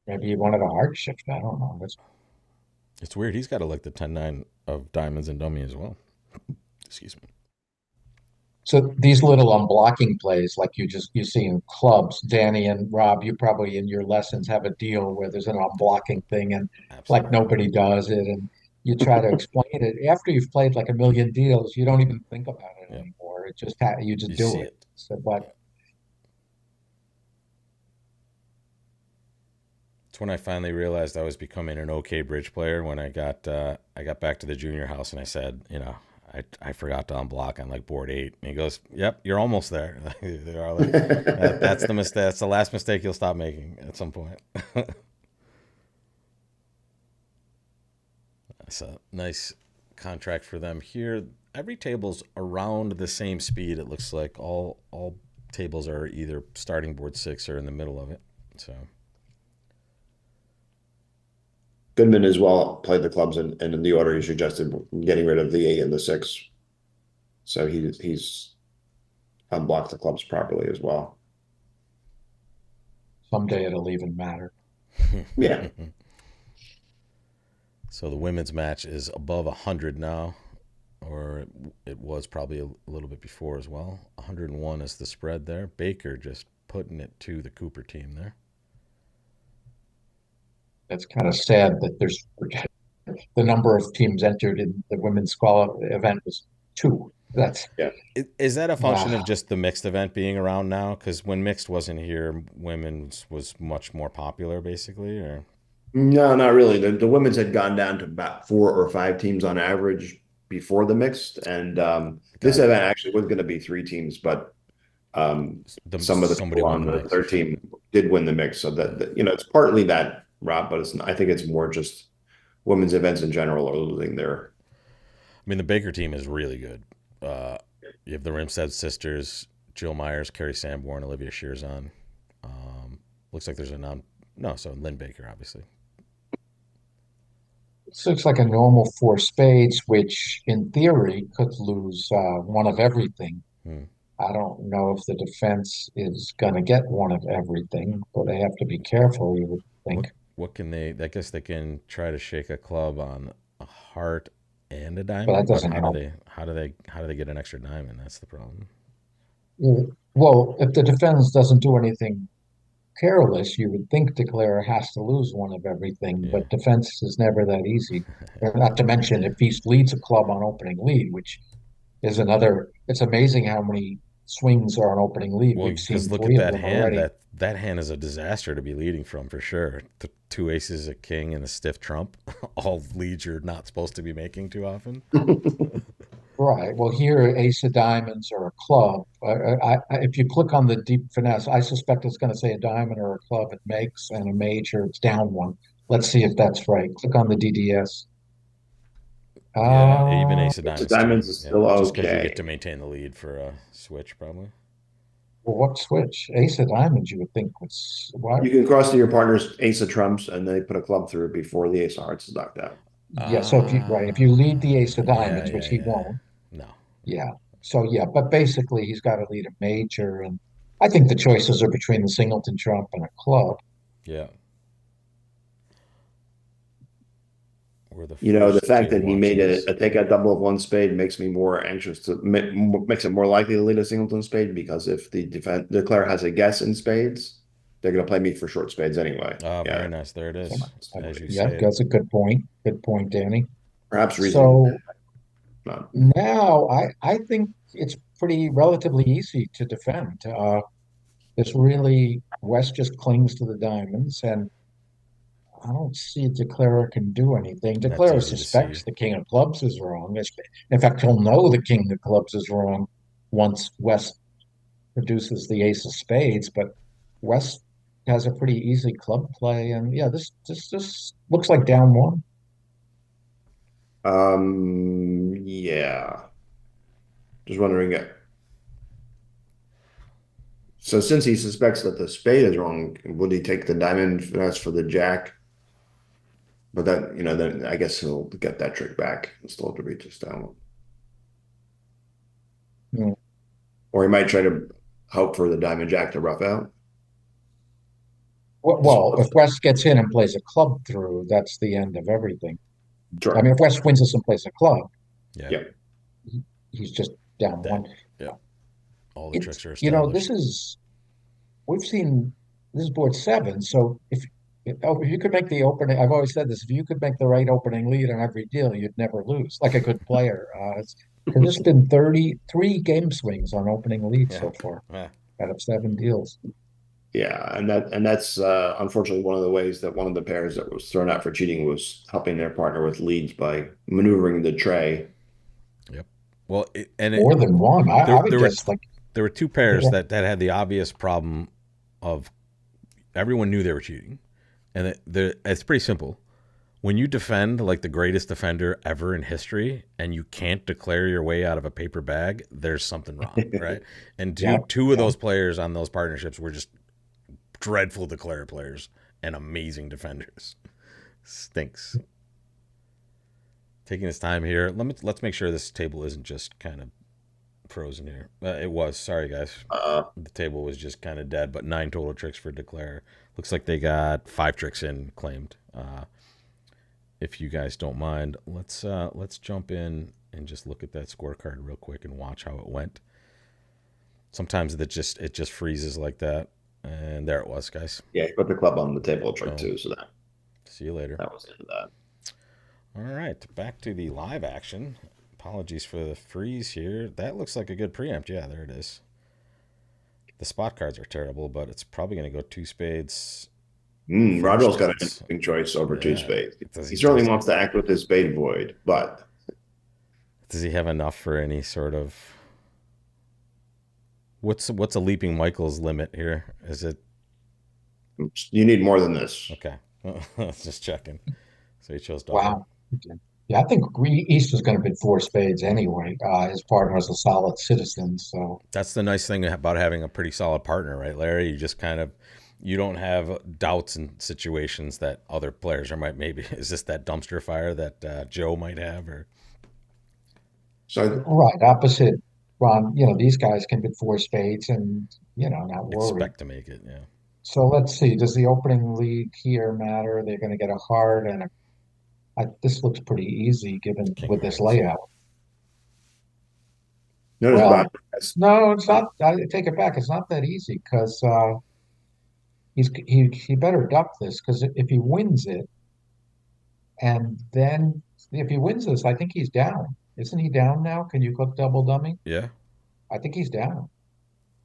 Maybe he wanted a hard shift. I don't know. It's weird. He's got like the 10-9 of diamonds and dummy as well. Excuse me. So these little unblocking plays, like you see in clubs, Danny and Rob, you probably in your lessons have a deal where there's an unblocking thing and like Absolutely. nobody does it, and you try to explain it. After you've played like a million deals, you don't even think about it Yep. anymore. You just You do see it. it. So, but Yeah. It's when I finally realized I was becoming an okay bridge player when I got back to the junior house and I said, I forgot to unblock on like board 8. And he goes, "Yep, you're almost there." There are like, that's the mistake. That's the last mistake you'll stop making at some point. That's a nice contract for them here. Every table's around the same speed. It looks like all tables are either starting board 6 or in the middle of it. So Goodman as well played the clubs in the order he suggested, getting rid of the 8 and the 6. So he's unblocked the clubs properly as well. someday it'll even matter. Yeah. So the women's match is above 100 now, or it was probably a little bit before as well. 101 is the spread there. Baker just putting it to the Cooper team there. That's kind of sad that there's the number of teams entered in the women's event was two. That's Yeah. Is that a function of ah, just the mixed event being around now? Because when mixed wasn't here, women's was much more popular, basically. Or No, not really. The women's had gone down to about 4 or 5 teams on average before the mixed, and this got it. event actually was going to be 3 teams, but some of the Somebody people won on the the mix. third team did win the mix. So that it's partly that, Rob, but I think it's more just women's events in general are losing their. I mean, the Baker team is really good. Uh, you have the Rimstead sisters, Jill Myers, Carrie Sanborn, Olivia Shearzon. Looks like there's a no, so Lynn Baker, obviously. this looks like a normal four spades, which in theory could lose one of everything. Hmm. I don't know if the defense is going to get one of everything, but they have to be careful, you would What think. what can they? I guess they can try to shake a club on a heart and a But that diamond. But doesn't help. how do they get an extra diamond? That's the problem. Well, if the defense doesn't do anything careless, you would think declare has to lose one of everything, Yeah. but defense is never that easy. Not to mention if he leads a club on opening lead, which is another, it's amazing how many swings are on opening lead. Well, We've because seen look at three of that them hand. already. That hand is a disaster to be leading from for sure. The two aces, a king, and a stiff trump. All leads you're not supposed to be making too often. Right. Well, here, ace of diamonds or a club. If you click on the deep finesse, I suspect it's going to say a diamond or a club. It makes and a major. It's down one. Let's see if that's right. Click on the DDS. Yeah, even Uh, ace of The diamonds too. diamonds is Yeah, still just because you get okay. to maintain the lead for a switch, probably. well, what switch? Ace of diamonds, you would think was what? You can cross to your partner's ace of trumps, and they put a club through it before the ace of hearts is knocked out. Yeah. So if you right, if you lead the ace of Yeah, diamonds, which yeah, he yeah. won't, No. yeah. So yeah, but basically he's got to lead a major, and I think the choices are between the singleton trump and a club. Yeah. We're the The first fact to that he watch made this. a takeout double of one spade makes me more anxious makes it more likely to lead a singleton spade, because if the declare has a guess in spades, they're going to play me for short spades anyway. Ah, very Yeah, nice. There it is, as you Yeah, say it. that's a good point. Good point, Danny. perhaps reasoning. So Not. now I think it's pretty relatively easy to defend. This really West just clings to the diamonds, and I don't see Declarer can do anything. That's Declarer easy to see. suspects the king of clubs is wrong. In fact, he'll know the king of clubs is wrong once West produces the ace of spades. But West has a pretty easy club play, and yeah, this looks like down one. Yeah. Just wondering. So since he suspects that the spade is wrong, would he take the diamond finesse for the jack? But then I guess he'll get that trick back and still have to reach this down. Hmm. Or he might try to hope for the diamond jack to rough out. Well, if West gets in and plays a club through, that's the end of everything. I Sure. mean, if West wins this and plays a club, Yeah. Yeah. he's just down Dead. one. Yeah. All the It's, tricks are this established. is, we've seen, this is board seven. So if you could make the opening, I've always said this, if you could make the right opening lead on every deal, you'd never lose, like a good player. There's been 33 game swings on opening lead Yeah. so far Yeah. out of 7 deals. Yeah, and that's unfortunately one of the ways that one of the pairs that was thrown out for cheating was helping their partner with leads by maneuvering the tray. Yep. Well, More than one. I would there were guess like, there were two pairs that had the obvious problem of everyone knew they were cheating, and it's pretty simple. When you defend like the greatest defender ever in history, and you can't declare your way out of a paper bag, there's something wrong, right? And yeah, two of yeah. those players on those partnerships were just dreadful declare players and amazing defenders. Stinks. Taking his time here. Let's make sure this table isn't just kind of frozen here. It was. Sorry, guys. Uh, The table was just kind of dead, but 9 total tricks for declare. Looks like they got 5 tricks in claimed. if you guys don't mind, let's jump in and just look at that scorecard real quick and watch how it went. Sometimes it just freezes like that, and there it was, guys. Yeah, he put the club on the table trick Boom. too, so See you later. that was into that. All right, back to the live action. Apologies for the freeze here. That looks like a good preempt. Yeah, there it is. The spot cards are terrible, but it's probably going to go 2 spades. Rodwell's got an spades. interesting choice over 2 spades. Does He he- certainly does- wants to act with his spade void, but Does he have enough for any sort of? What's a Leaping Michael's limit here? Is it you need more than this. okay? Just checking. So he chose double. Wow. Okay. Yeah, I think East was going to bid 4 spades anyway. His partner was a solid citizen, so That's the nice thing about having a pretty solid partner, right, Larry? You just kind of you don't have doubts in situations that other players are might maybe is this that dumpster fire that Joe might have or So right opposite Ron. These guys can bid 4 spades and not worry. expect to make it. Yeah. So let's see. Does the opening lead here matter? They're going to get a heart and this looks pretty easy given King with this hearts. layout. notice Well, Bob no, it's not. I take it back. It's not that easy because he better duck this because if he wins it, and then if he wins this, I think he's down. Isn't he down now? Can you click double dummy? Yeah. I think he's down.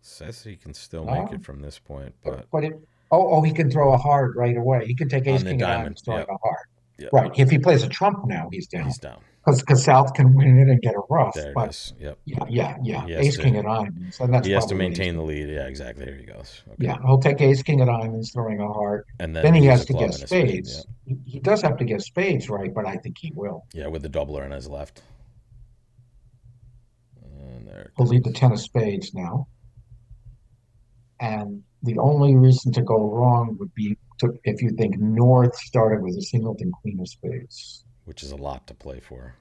Says he can still No. make it from this point, but But he can throw a heart right away. He can take ace on the king of diamond, diamonds throwing yep. a heart. Yep. Right. If he plays a trump now, he's down. he's down. Because South can win it and get a rough. There it But is. Yep. yeah. He has Ace to- king of diamonds, and that's He has to probably what he's maintain the doing. lead. Yeah, exactly. There he goes. Okay. Yeah, he'll take ace king of diamonds throwing a heart. And Then he use has a to club get and a spade. spades. He does have to get spades right, but I think he will. Yeah, with the doubler on his left. And there it He'll goes. lead the 10 of spades now. And the only reason to go wrong would be if you think North started with a singleton queen of spades. Which is a lot to play for.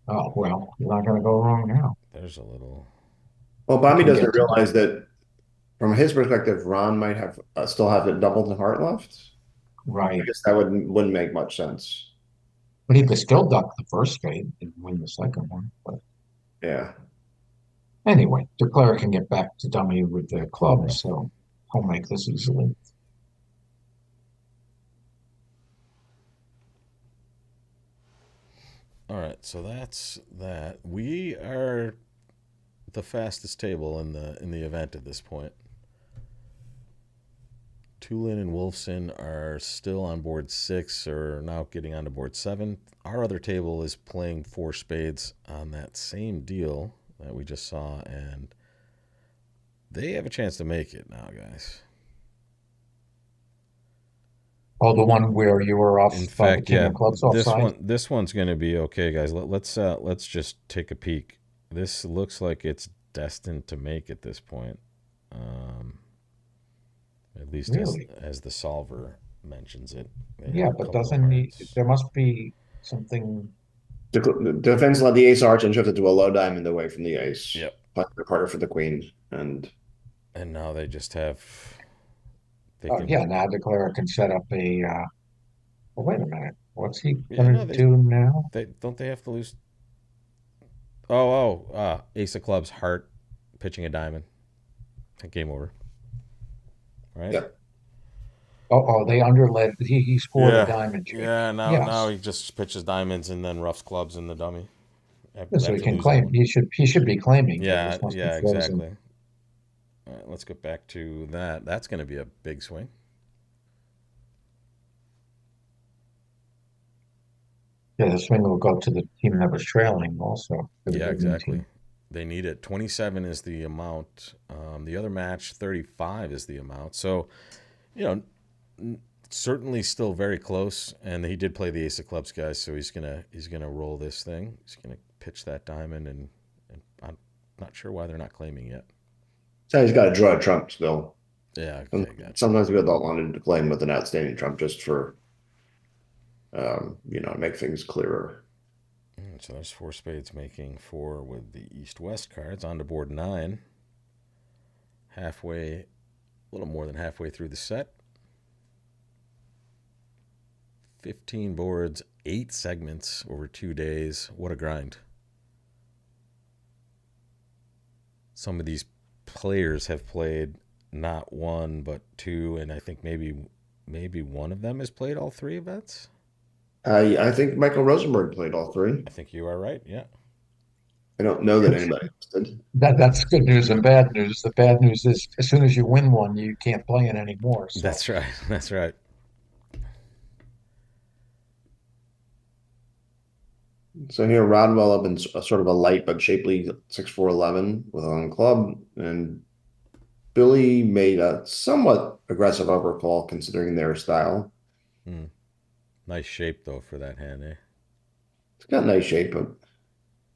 Oh, well, you're not going to go wrong now. There's a little. Well, Bobby Can doesn't get to realize that from his perspective, Ron might have still have it doubled the heart left. I Right. guess that wouldn't make much sense. But he could still duck the first spade and win the second one. But Yeah. anyway, Declare can get back to dummy with the club, so he'll make this easily. All right, so that's that. We are the fastest table in the event at this point. Tulin and Wolfson are still on board 6, or now getting onto board 7. Our other table is playing 4 spades on that same deal that we just saw, and they have a chance to make it now, guys. Oh, the one where you were off In by the fact, king yeah, of clubs this offside? this one's going to be okay, guys. Let's just take a peek. This looks like it's destined to make at this point. At least Really? as the solver mentions it. They Yeah, have a but couple of doesn't he? hearts. There must be something. The defense let the ace arch and shifted to a low diamond away from the ace. Yep. Plus the harder for the queen. And And now they just have. They Oh, can, yeah, now Declare can set up a. Well, wait a minute. What's he Yeah, gonna no, they- do now? Don't they have to lose? Ace of clubs, heart, pitching a diamond. Game over. Right. Yeah. They underled. He scored a diamond trick. Yeah. Now Yes. he just pitches diamonds and then roughs clubs in the dummy. So he after can losing claim. one. He should be claiming. Yeah, This must be yeah, frozen. exactly. All right, let's get back to that. That's going to be a big swing. Yeah, the swing will go to the team that was trailing also. for the Yeah, losing exactly. team. They need it. 27 is the amount. The other match, 35 is the amount. So, certainly still very close. And he did play the ace of clubs, guys. So he's gonna roll this thing. He's gonna pitch that diamond, and I'm not sure why they're not claiming yet. so he's got to draw a trump still. Yeah, And okay, gotcha. sometimes people don't want to claim with an outstanding trump just for make things clearer. So there's 4 spades making 4 with the east-west cards on to board 9. Halfway, a little more than halfway through the set. 15 boards, 8 segments over 2 days. What a grind. Some of these players have played not one but two, and I think maybe one of them has played all three events. I think Michael Rosenberg played all three. I think you are right. Yeah. I don't know that anybody else did. That's good news and bad news. The bad news is as soon as you win one, you can't play it anymore. So That's right. That's right. So here, Rodwell up in a sort of a light but shapely 6'4" 11" with a long club, and Billy made a somewhat aggressive overcall considering their style. Hmm. Nice shape though for that hand, eh? It's got nice shape, but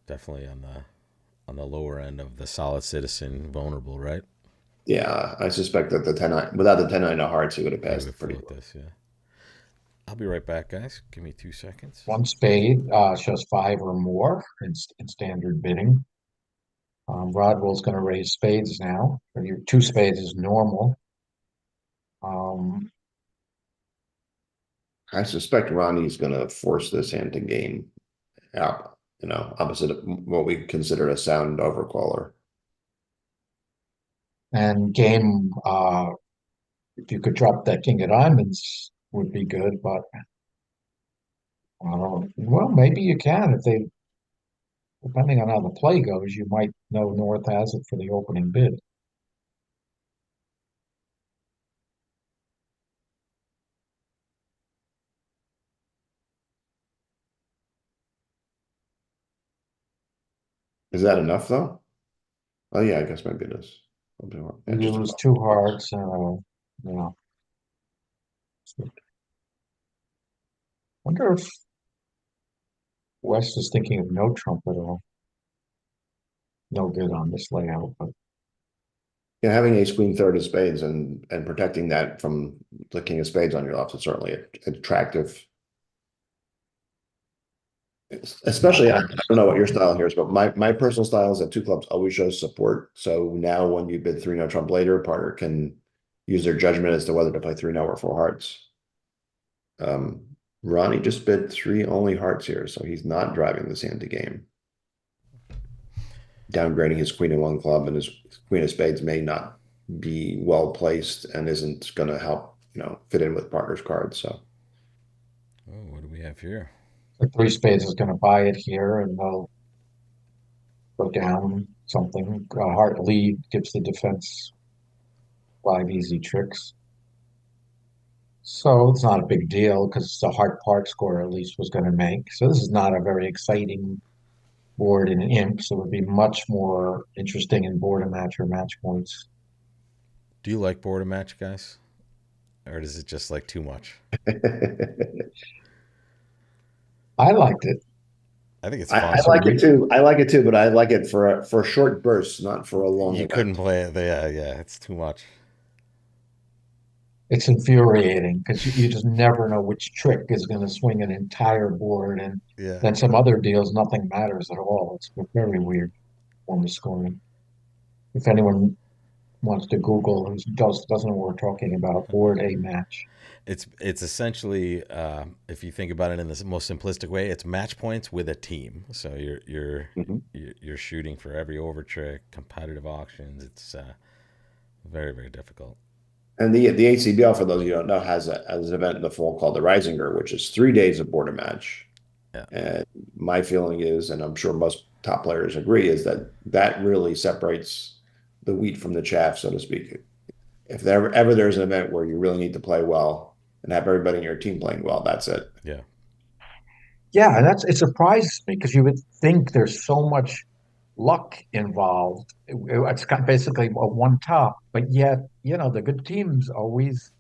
Definitely on the lower end of the solid citizen vulnerable, right? yeah, I suspect that the 10 without the 10 of hearts, he would have He passed would it pretty float well. this, yeah. I'll be right back, guys. Give me 2 seconds. one spade shows five or more in standard bidding. Rodwell's going to raise spades now. Your two spades is normal. Um, I suspect Ronnie's going to force this hand to game out, opposite of what we consider a sound overcaller. and game, if you could drop that king of diamonds would be good, but well, maybe you can if they, depending on how the play goes, you might know North has it for the opening bid. Is that enough though? Oh yeah, I guess maybe it is. Yeah, You just lose two hearts, yeah. Wonder if West is thinking of no trump at all. No good on this layout, but yeah, having ace queen third of spades and protecting that from the king of spades on your left is certainly attractive. no Especially, I clubs. don't know what your style here is, but my personal style is that two clubs always shows support. So now when you bid three no trump later, partner can use their judgment as to whether to play three no or four hearts. Um, Ronnie just bid three only hearts here, so he's not driving this hand to game. Downgrading his queen of one club and his queen of spades may not be well placed and isn't going to help, fit in with partner's cards. So Oh, what do we have here? The three spades is going to buy it here, and they'll go down something. Heart lead gives the defense five easy tricks. So it's not a big deal because it's a hard part score at least was going to make. So this is not a very exciting board in imps. It would be much more interesting in board and match or match points. Do you like border match, guys? Or is it just like too much? I liked it. I think it's I fun. like it too. I like it too, but I like it for short bursts, not for a long You event. couldn't play it. Yeah, yeah, it's too much. It's infuriating because you just never know which trick is going to swing an entire board, and Yeah. then some other deals, nothing matters at all. It's a very weird form of scoring. If anyone wants to Google who doesn't know what we're talking about, board a match. It's essentially, if you think about it in the most simplistic way, it's match points with a team. So Mhm. you're shooting for every over trick, competitive auctions. It's very very difficult. And the ACBL, for those of you who don't know, has an event in the fall called the Risinger, which is 3 days of border match. Yeah. And my feeling is, and I'm sure most top players agree, is that that really separates the wheat from the chaff, so to speak. If ever there's an event where you really need to play well and have everybody in your team playing well, that's it. Yeah. Yeah, and it surprises me because you would think there's so much luck involved. It's got basically a one top, but yet, the good teams always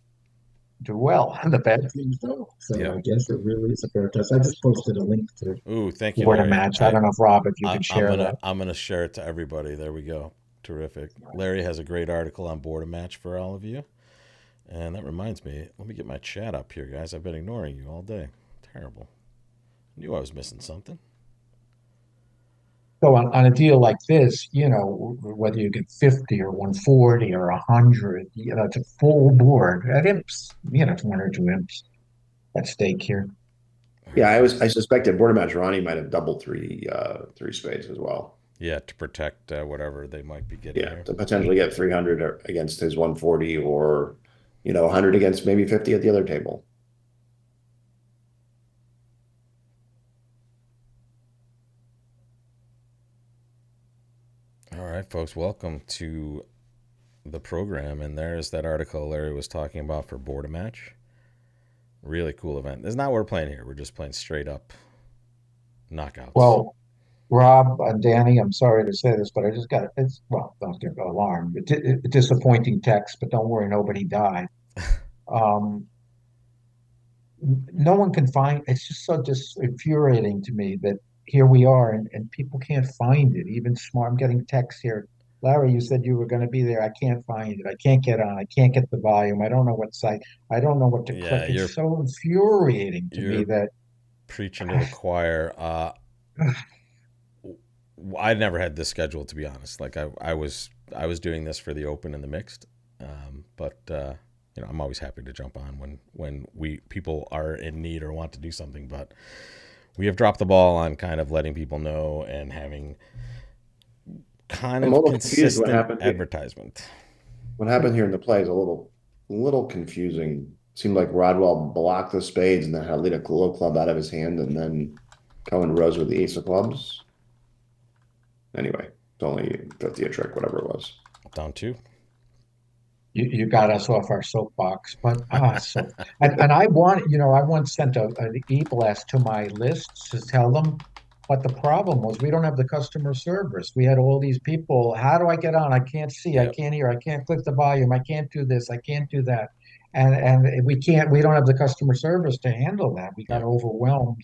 do well and the bad teams don't. So Yeah. I guess it really is a fair test. I just posted a link to Ooh, thank you, Board a Larry. Match. I don't know if Rob, if you I could share that. I'm gonna share it to everybody. There we go. Terrific. Larry has a great article on border match for all of you. And that reminds me, let me get my chat up here, guys. I've been ignoring you all day. Terrible. Knew I was missing something. So on a deal like this, whether you get 50 or 140 or 100, it's a full board at imps, it's one or two imps. at stake here. Yeah, I suspected Border Match Ronnie might have doubled three spades as well. Yeah, to protect whatever they might be getting Yeah, here. to potentially get 300 against his 140 or 100 against maybe 50 at the other table. All right, folks, welcome to the program. And there's that article Larry was talking about for Border Match. Really cool event. This is not what we're playing here. We're just playing straight up knockouts. Well, Rob and Danny, I'm sorry to say this, but I just got it's well, don't get alarmed. Disappointing text, but don't worry, nobody died. Um, no one can find it's just so just infuriating to me that here we are and people can't find it. Even smart, I'm getting texts here. Larry, you said you were going to be there. I can't find it. I can't get on. I can't get the volume. I don't know what site. I don't know what to Yeah, click. It's so infuriating to me you're that preaching to the choir. I never had this schedule, to be honest. Like I was doing this for the open and the mixed, but I'm always happy to jump on when people are in need or want to do something. But we have dropped the ball on kind of letting people know and having kind I'm a of little confused consistent advertisement. What happened here in the play is a little confusing. Seemed like Rodwell blocked the spades and then had lead a little club out of his hand, and then Cohen rose with the ace of clubs. Anyway, it's only 50 a trick, whatever it was. Down two. you got us off our soapbox, but and I want I once sent an e-blast to my lists to tell them, but the problem was we don't have the customer service. We had all these people. How do I get on? I can't see. I Yep. can't hear. I can't click the volume. I can't do this. I can't do that. And we can't. We don't have the customer service to handle that. We got Yep. overwhelmed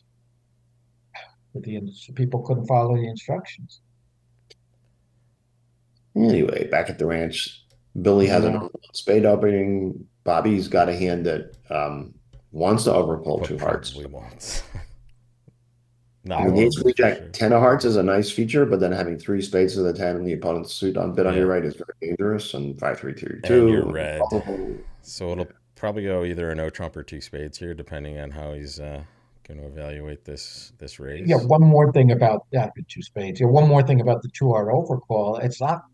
with people couldn't follow the instructions. Anyway, back at the ranch, Billy has Yeah. an spade opening. Bobby's got a hand that wants to overcall But two hearts. probably won't. I Not mean, the ace horribly, queen for jack sure. 10 of hearts is a nice feature, but then having three spades of the 10 and the opponent's suit on bid on your Yeah. right is very dangerous. And 5-3-2, And you're 2. red. So it'll probably go either a no trump or two spades here, depending on how he's going to evaluate this raise. Yeah, one more thing about that, the two spades. Yeah, one more thing about the 2-heart overcall. It's not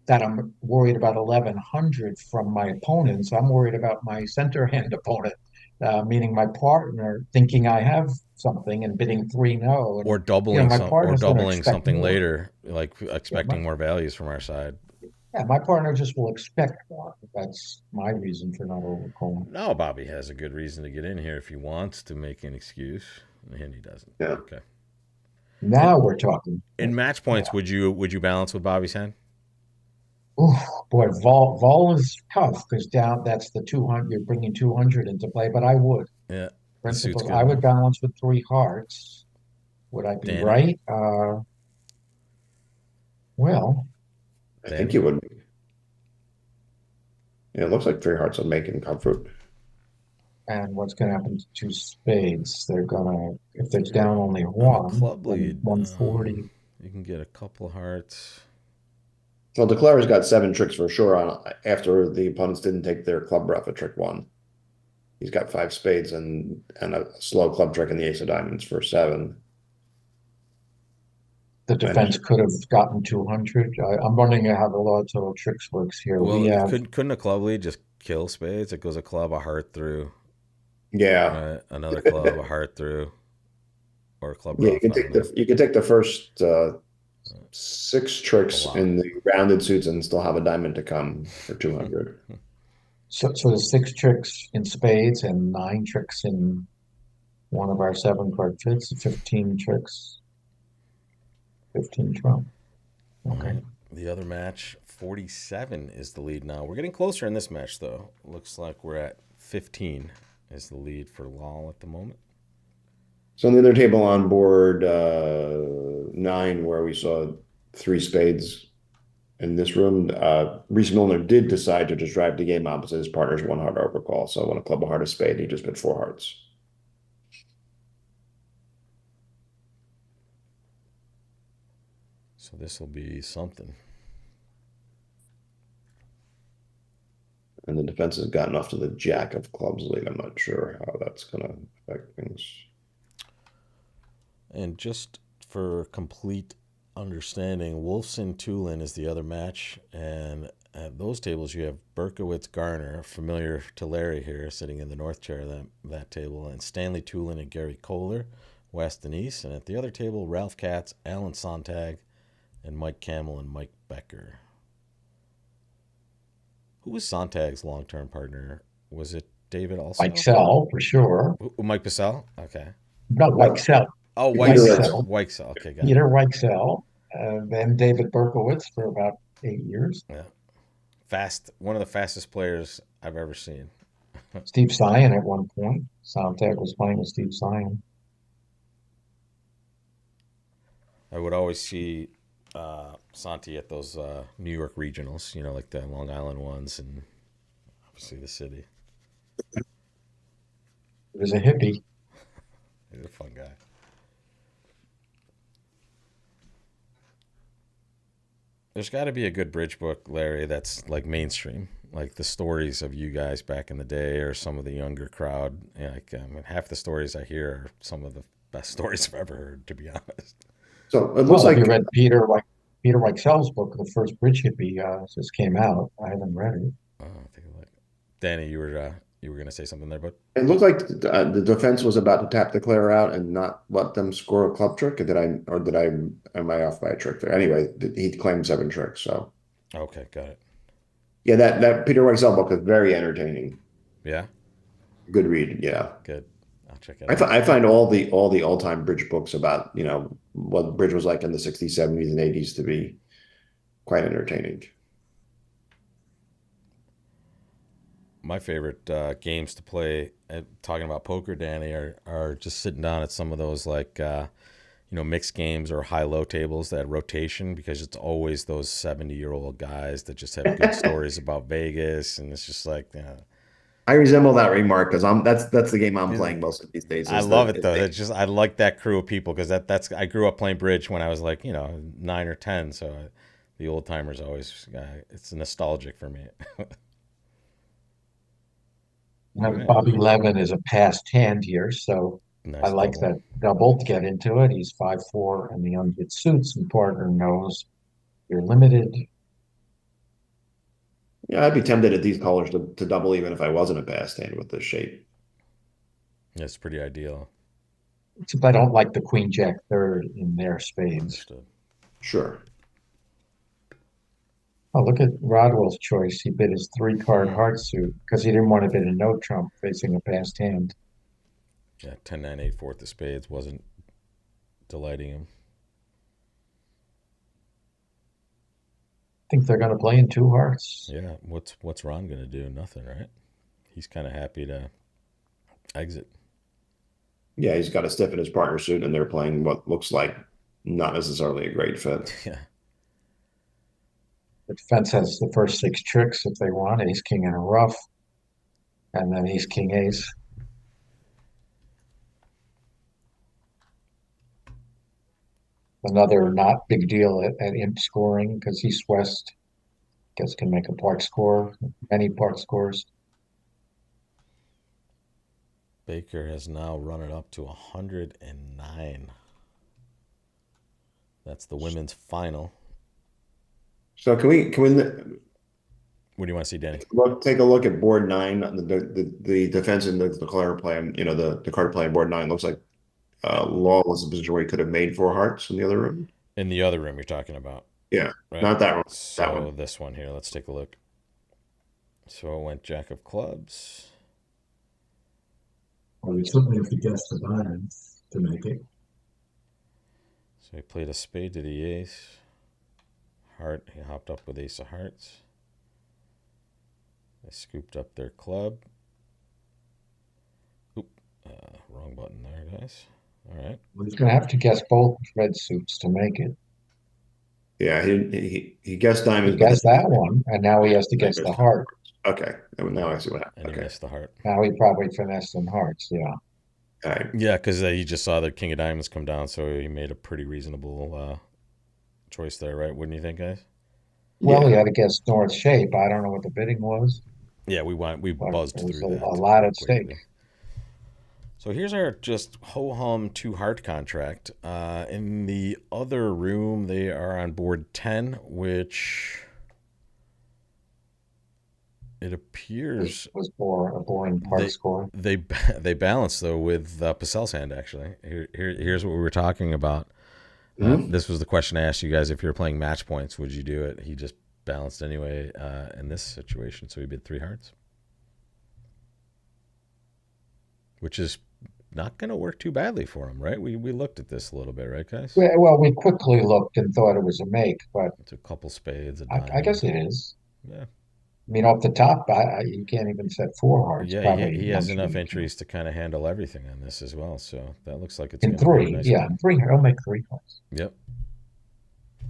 that I'm worried about 1100 from my opponents. I'm worried about my center hand opponent, meaning my partner thinking I have something and bidding 3-no. And Or doubling my or partner's going to doubling expect something more. later, like Yeah, expecting more values from our side. my partner just will expect more. That's my reason for not overcalling. No, Bobby has a good reason to get in here if he wants to make an excuse, and he doesn't. Yeah. Okay. Now we're talking. In match points, Yeah. would you balance with Bobby's hand? Oof, boy, vol is tough because down that's the 200. You're bringing 200 into play, but I would. Yeah, the suit's Principles. good I would enough. balance with three hearts. Would I be Danny? right? Well, I think you would. Yeah, it looks like three hearts will make in comfort. and what's going to happen to two spades? They're gonna if there's down only On a one, club then lead, 140. you can get a couple hearts. Well, DeClare's got 7 tricks for sure on after the opponents didn't take their club rough at trick 1. He's got 5 spades and a slow club trick in the ace of diamonds for 7. The defense could have gotten 200. I'm wondering how the law total tricks works here. Well, We have couldn't a club lead just kill spades? It goes a club, a heart through, Yeah. another club, a heart through, or a club Yeah, rough. I don't know. you can take the first 6 tricks A lot. in the rounded suits and still have a diamond to come for 200. so there's 6 tricks in spades and 9 tricks in one of our 7-card fits. 15 tricks, 15 trump. Okay. Alright, the other match, 47 is the lead now. We're getting closer in this match, though. Looks like we're at 15 is the lead for Lal at the moment. So on the other table on board 9, where we saw 3 spades in this room, Reese Milner did decide to just drive the game opposite his partner's 1 heart overcall. So when a club, a heart, a spade, he just bid 4 hearts. So this will be something. And the defense has gotten off to the jack of clubs lead. I'm not sure how that's going to affect things. And just for complete understanding, Wolfson Tulin is the other match, and at those tables you have Berkowitz Garner, familiar to Larry here, sitting in the north chair of that table, and Stanley Tulin and Gary Kohler, west and east. And at the other table, Ralph Katz, Alan Sontag, and Mike Camel and Mike Becker. Who was Sontag's long-term partner? Was it David also? Mike Sell, for sure. Mike Bissell? Okay. No, Mike Sell. Oh, Peter Weichsel. Weichsel. Okay, got it. Peter Weichsel, then David Berkowitz for about 8 years. Yeah. Fast. One of the fastest players I've ever seen. Steve Sion at one point. Sontag was playing with Steve Sion. I would always see Santi at those New York regionals, like the Long Island ones, and obviously the city. He was a hippie. He's a fun guy. There's got to be a good bridge book, Larry, that's like mainstream, like the stories of you guys back in the day, or some of the younger crowd. Half the stories I hear are some of the best stories I've ever heard, to be honest. So it looks like you read Peter Weichsel's book, The First Bridge Hippie, just came out. I haven't read it. Oh, take a look. Danny, you were going to say something there, but it looked like the defense was about to tap the clear out and not let them score a club trick. Am I off by a trick there? Anyway, he claimed 7 tricks. So okay, got it. yeah, that Peter Weichsel book is very entertaining. Yeah, good read. Yeah, good. I'll check it out. I find all the all-time bridge books about what bridge was like in the 60s, 70s, and 80s to be quite entertaining. My favorite games to play, talking about poker, Danny, are just sitting down at some of those mixed games or high-low tables that rotation, because it's always those 70-year-old guys that just have good stories about Vegas, and it's just like, I resemble that remark because that's the game I'm playing most of these days. I love it though. It's just I like that crew of people, because that's I grew up playing bridge when I was 9 or 10, so the old timers always it's nostalgic for me. Bobby Levin is a past hand here, so Nice I like double. that double to get into it. He's 5'4" and the unhit suits, and partner knows you're limited. Yeah, I'd be tempted at these colors to double even if I wasn't a past hand with this shape. Yeah, it's pretty ideal. Except I don't like the Queen Jack third in their spades. Understood. Sure. Oh, look at Rodwell's choice. He bid his 3-card heart suit because he didn't want to bid a no trump facing a past hand. Yeah, 10-9-8 fourth of spades wasn't delighting him. I think they're going to play in 2 hearts. Yeah, what's Ron going to do? Nothing, right? He's kind of happy to exit. Yeah, he's got a stiff in his partner suit, and they're playing what looks like not necessarily a great fit. Yeah. The defense has the first 6 tricks if they want. Ace, king, and a ruff. And then ace, king, ace. Another not big deal at imp scoring because East West, guess, can make a part score, many part scores. Baker has now run it up to 109. That's the women's final. So can we What do you want to see, Danny? take a look at board 9? The defense in the card play, the card play on board 9 looks like Law was a position where he could have made 4 hearts in the other room. In the other room you're talking about. Yeah, right? not that one. So that one. This one here, let's take a look. So it went jack of clubs. Well, you certainly have to guess the diamonds to make it. So he played a spade to the ace. Heart, he hopped up with ace of hearts. They scooped up their club. Oop, wrong button there, guys. All right. Well, he's going to have to guess both red suits to make it. Yeah, he guessed He diamonds. guessed that one, and now he has to guess the heart. Okay, now I see what happened. And he Okay, missed the heart. Now he probably finessed in hearts, yeah. all right. Yeah, because he just saw the king of diamonds come down, so he made a pretty reasonable choice there, right? Wouldn't you think, guys? Well, Yeah. he had to guess north shape. I don't know what the bidding was. Yeah, we but buzzed there's through a that lot pretty at stake. quickly. So here's our just ho-hum 2 heart contract. In the other room, they are on board 10, which it appears Was a boring part they score. they they balance though with Purcell's hand actually. Here's what we were talking about. Mhm. This was the question I asked you guys: if you were playing match points, would you do it? He just balanced anyway in this situation, so he bid 3 hearts, which is not going to work too badly for him, right? We looked at this a little bit, right, guys? Well, we quickly looked and thought it was a make, but It's a couple spades, a I guess diamond. it is. Yeah, I mean, off the top, you can't even set 4 hearts. yeah. Probably He one has should enough be two. entries to kind of handle everything on this as well. So that looks like it's In going to be a three, nice yeah, one. in three. He'll make 3 hearts. Yep.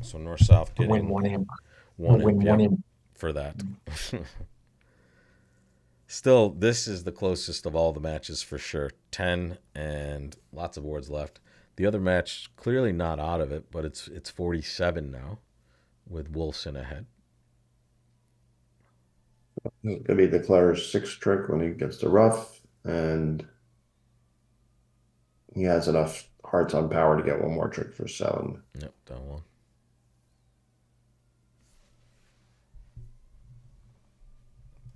So north south He'll win getting one imp. He'll 1 imp. win one Yep, imp. for that. Still, this is the closest of all the matches for sure. 10 and lots of boards left. The other match clearly not out of it, but it's 47 now with Wolfson ahead. It's gonna be the Claire's 6 trick when he gets to rough, and he has enough hearts on power to get one more trick for 7. Yep, down one.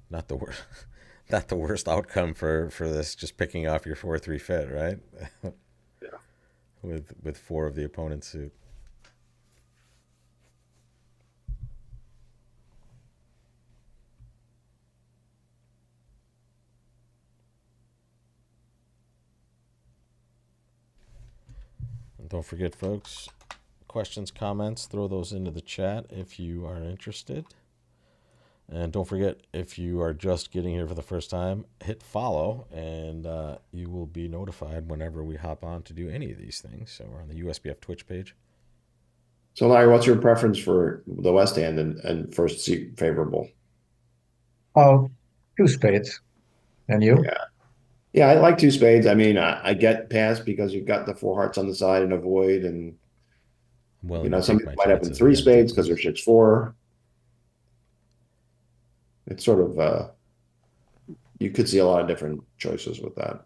Not the worst. Not the worst outcome for this. Just picking off your 4-3 fit, right? Yeah. with 4 of the opponent's suit. And don't forget, folks, questions, comments, throw those into the chat if you are interested. And don't forget, if you are just getting here for the first time, hit follow, and you will be notified whenever we hop on to do any of these things. So we're on the USBF Twitch page. So, Larry, what's your preference for the West Hand and first seat favorable? Oh, 2 spades. And you? Yeah. Yeah, I like 2 spades. I mean, I get past because you've got the 4 hearts on the side and a void, and I'm willing to some take people my might have in chances three against spades because they're deuces. 6-4. It's sort of you could see a lot of different choices with that.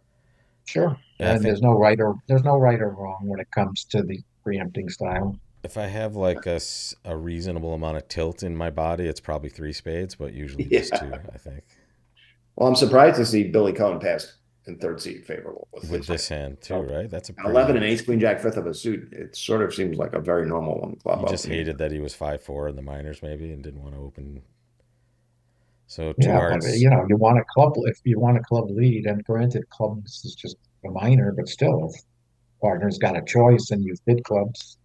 Sure. Yeah, I And think there's no right or wrong when it comes to the preempting style. if I have like a reasonable amount of tilt in my body, it's probably 3 spades, but usually just 2, Yeah. I think. Well, I'm surprised to see Billy Cohen pass in third seat favorable with With his hand. this hand too, right? That's a 11 and pretty. ace queen jack fifth of a suit. It sort of seems like a very normal one club He up just to me. hated that he was 5-4 in the minors maybe and didn't want to open. So 2 Yeah, but hearts. you want a club if you want a club lead, and granted, clubs is just a minor, but still, if partner's got a choice and you've hit clubs,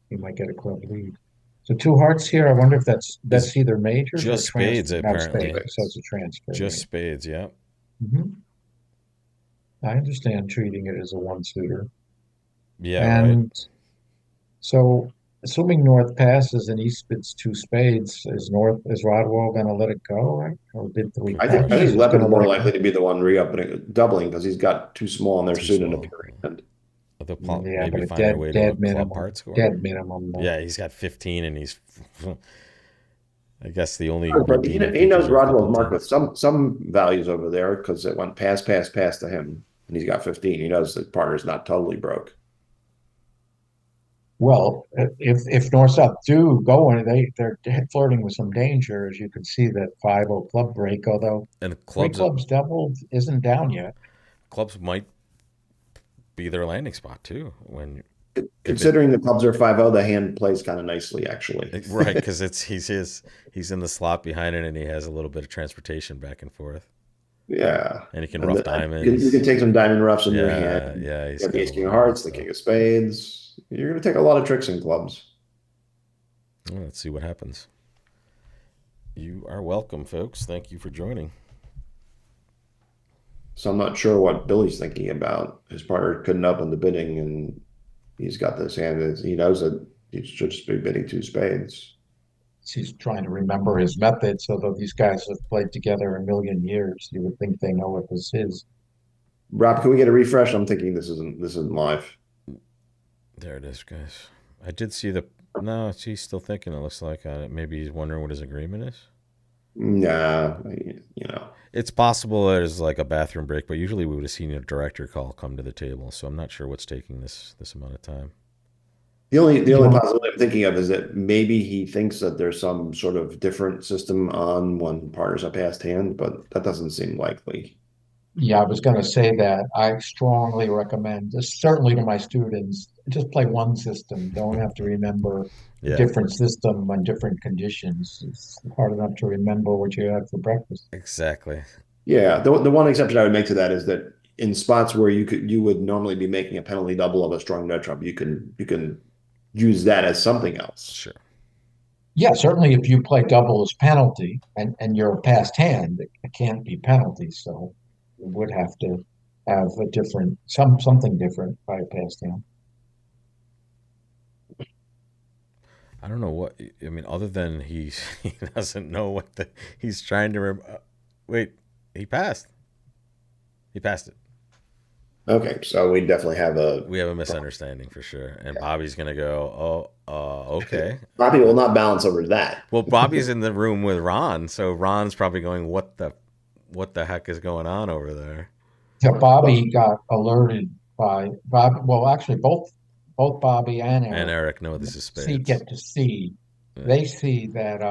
you might get a club lead. So 2 hearts here. I wonder if Is that's either majors or just spades transfer. No apparently. spades, so it's a transfer, Just right? spades, yeah. I understand treating it as a one suitor. Yeah, right. And so, assuming North passes and East bids 2 spades, is Rodwell going to let it go, right? Or bid three Good I clubs? think question. He's going Levin's to let more it likely go. to be the one re-upping, doubling because he's got too small on their Too suit and a small. pure hand. They'll Yeah, but maybe a find their way to a dead club minimum, part score. dead minimum. Yeah, he's got 15 and he's. I guess the only But redeeming he knows features are a couple Rodwell's marked with 10s. some values over there because it went pass to him, and he's got 15. He knows that partner's not totally broke. Well, if North South do go in, they're flirting with some danger, as you can see that 5-0 club break. Although And three clubs clubs doubled isn't down yet. clubs might be their landing spot too when if it Considering the clubs are 5-0, the hand plays kind of nicely, actually. right because he's in the slot behind it and he has a little bit of transportation back and forth Yeah. and he can And rough you can diamonds. take some diamond roughs in your hand. Yeah, You he's got the got a ace king of lot of hearts, the stuff. king of spades. You're going to take a lot of tricks in clubs. Well, let's see what happens. You are welcome, folks. Thank you for joining. So I'm not sure what Billy's thinking about. His partner couldn't up in the bidding, and he's got this hand. He knows that he should just be bidding 2 spades. He's trying to remember his methods, although these guys have played together a million years. You would think they know it was his. Rob, can we get a refresh? I'm thinking this isn't live. There it is, guys. I did see the. No, he's still thinking. It looks like on it. Maybe he's wondering what his agreement is. Nah, It's possible there's like a bathroom break, but usually we would have seen a director call come to the table. So I'm not sure what's taking this amount of time. The only possibility I'm thinking of is that maybe he thinks that there's some sort of different system on when partners are past hand, but that doesn't seem likely. Yeah, I was going to say that. I strongly recommend, certainly to my students, just play one system. Don't have to remember a Yeah, different system on different conditions. It's hard enough to remember what you had for breakfast. exactly. Yeah, the one exception I would make to that is that in spots where you would normally be making a penalty double of a strong no trump, you can use that as something else. Sure. Yeah, certainly if you play double as penalty and you're a past hand, it can't be penalty. So you would have to have a different, something different by a past hand. I don't know what I mean, other than he doesn't know what he's trying to wait. He passed. He passed it. Okay, so we definitely have a We have a misunderstanding for sure, and Bobby's gonna go, "Oh, okay." Bobby will not balance over that. Well, Bobby's in the room with Ron, so Ron's probably going, what the heck is going on over there?" Yeah, Bobby got alerted by Bob. Well, actually, both Bobby and And Eric Eric, no, this is see spades. get to see. Yeah. They see that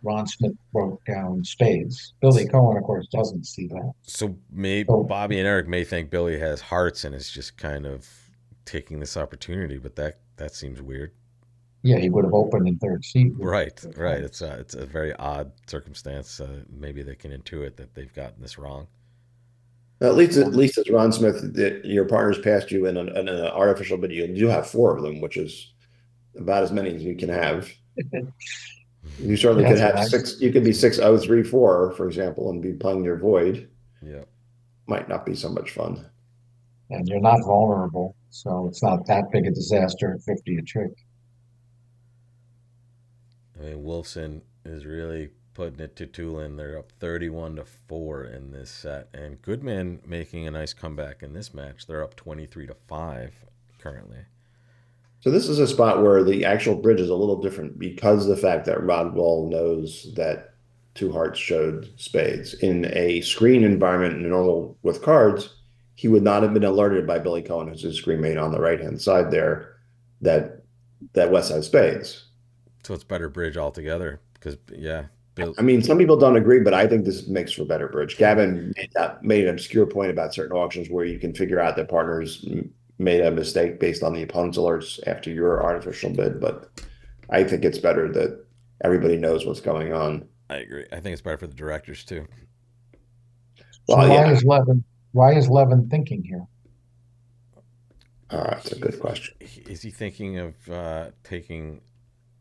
Ron Smith wrote down spades. Billy Cohen, of course, doesn't see that. So maybe So Bobby and Eric may think Billy has hearts and is just kind of taking this opportunity, but that seems weird. yeah, he would have opened in third seat Right, with right. hearts. It's a very odd circumstance. Maybe they can intuit that they've gotten this wrong. At least as Ron Smith, that your partner's passed you in an artificial, but you do have four of them, which is about as many as you can have. You certainly Yeah, could it's a have nice, six. You could be 6-0-3-4, for example, and be playing your void. Yeah. Might not be so much fun. and you're not vulnerable, so it's not that big a disaster at 50 a trick. I mean, Wolfson is really putting it to Tulin. They're up 31-4 in this set, and Goodman making a nice comeback in this match. They're up 23-5 currently. So this is a spot where the actual bridge is a little different because of the fact that Rodwell knows that two hearts showed spades. In a screen environment, normal with cards, he would not have been alerted by Billy Cohen, who's his screen mate on the right-hand side there, that West has spades. So it's better bridge altogether because, yeah, Bill. I mean, some people don't agree, but I think this makes for better bridge. Gavin made an obscure point about certain auctions where you can figure out that partners made a mistake based on the opponent's alerts after your artificial bid, but I think it's better that everybody knows what's going on. I agree. I think it's better for the directors too. So Well, yeah, Why is Levin thinking here? that's a good question. Is he thinking of taking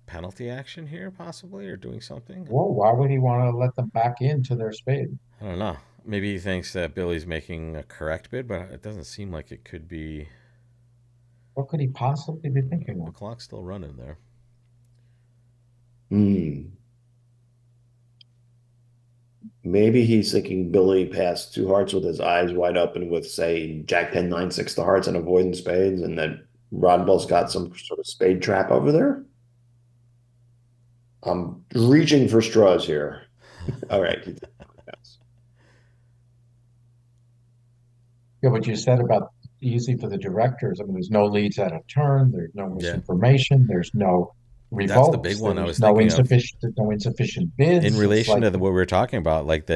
penalty action here, possibly, or doing something? Whoa, why would he want to let them back into their spade? I don't know. Maybe he thinks that Billy's making a correct bid, but it doesn't seem like it could be. What could he possibly be thinking The of? clock's still running there. Maybe he's thinking Billy passed two hearts with his eyes wide open with, say, Jack 10, 9, 6 to hearts and avoiding spades, and that Rodwell's got some sort of spade trap over there. I'm reaching for straws here. All right. Yeah, what you said about easy for the directors. I mean, there's no leads out of turn, there's no Yeah, misinformation, there's no that's the big revokes, one I there's was thinking of. no insufficient In bids. It's relation like, to what we were talking about, like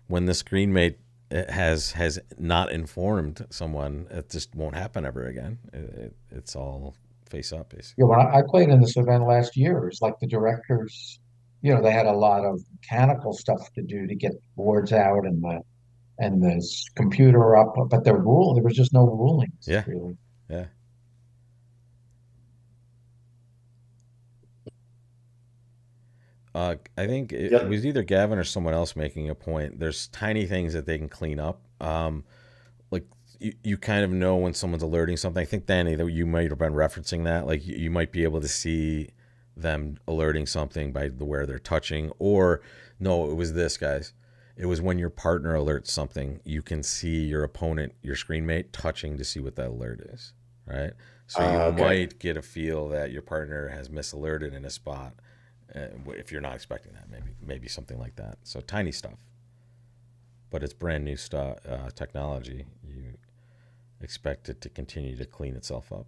when the screenmate has not informed someone, it just won't happen ever again. It's all face up, basically. you know, when I played in this event last year, it's like the directors, they had a lot of mechanical stuff to do to get boards out and the computer up, but there was just no rulings Yeah, really. yeah. I think it Yep. was either Gavin or someone else making a point. There's tiny things that they can clean up. Like you kind of know when someone's alerting something. I think, Danny, that you might have been referencing that. Like you might be able to see them alerting something by where they're touching. Or no, it was this, guys. It was when your partner alerts something, you can see your opponent, your screen mate, touching to see what that alert is, right? So you Okay. might get a feel that your partner has misalerted in a spot if you're not expecting that, maybe something like that. So tiny stuff. but it's brand new technology. You expect it to continue to clean itself up.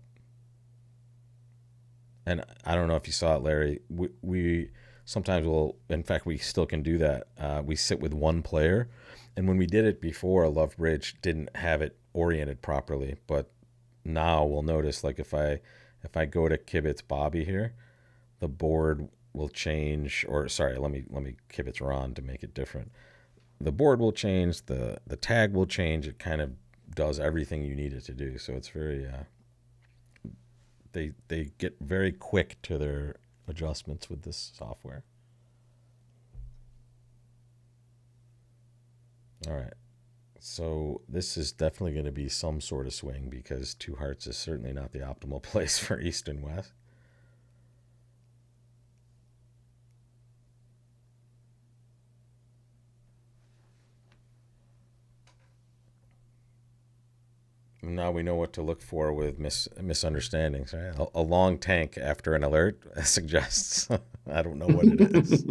And I don't know if you saw it, Larry. We sometimes will, in fact, we still can do that. We sit with one player, and when we did it before, Love Bridge didn't have it oriented properly. But now we'll notice, like if I go to Kibitz Bobby here, the board will change. Or sorry, let me Kibitz Ron to make it different. The board will change. The tag will change. It kind of does everything you need it to do. So it's very they get very quick to their adjustments with this software. All right. So this is definitely going to be some sort of swing because 2 hearts is certainly not the optimal place for East and West. Now we know what to look for with misunderstandings, right? A long tank after an alert suggests I don't know what it is.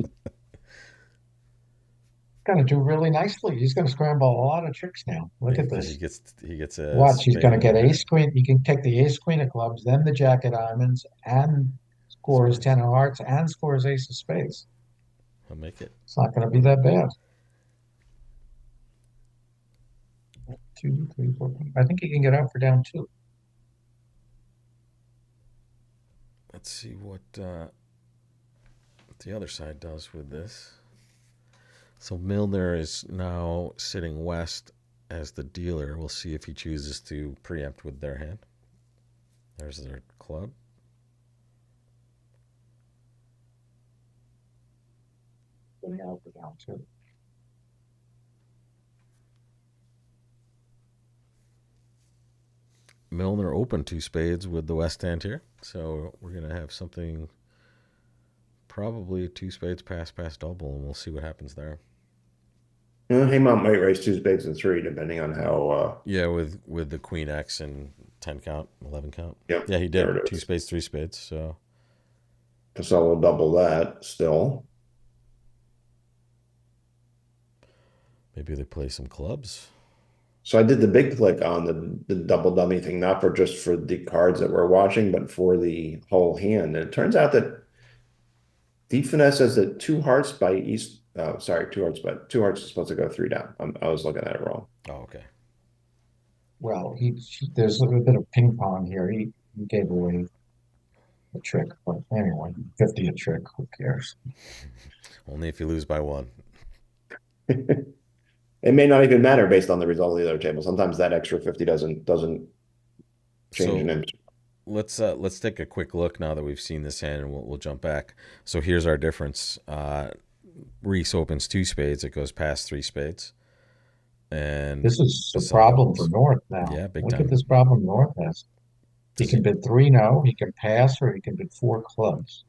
Going to do really nicely. He's going to scramble a lot of tricks now. Look at Because this. he gets a Watch, he's spade going to in get there. ace queen. He can take the ace queen of clubs, then the jack of diamonds, and scores 10 of hearts and scores ace of spades. He'll make it. It's not going to be that bad. 2, 3, 4. I think he can get up for down 2. Let's see what the other side does with this. So Milner is now sitting west as the dealer. We'll see if he chooses to preempt with their hand. There's their club. Getting out for down 2. Milner opened 2 spades with the west hand here. So we're going to have something, probably 2 spades pass double, and we'll see what happens there. Haymont might raise 2 spades and 3, depending on how. Yeah, with the Queen X and 10 count, 11 count. Yep, Yeah, he did 2 spades, 3 spades. So Casella will double that still. Maybe they play some clubs. So I did the big click on the double dummy thing, not for just for the cards that we're watching, but for the whole hand. And it turns out that Deep Finesse says that 2 hearts by East. Sorry, 2 hearts, but 2 hearts is supposed to go 3 down. I was looking at it wrong. Oh, okay. Well, there's a little bit of ping pong here. He gave away a trick, but anyway, 50 a trick. Who cares? Only if you lose by 1. It may not even matter based on the result of the other table. Sometimes that extra 50 doesn't change an image. Let's take a quick look now that we've seen this hand, and we'll jump back. So here's our difference. Reese opens 2 spades. It goes past 3 spades. And this is a problem for North now. Yeah, big Look time. at this problem North has. He can bid 3 no, he can pass, or he can bid 4 clubs.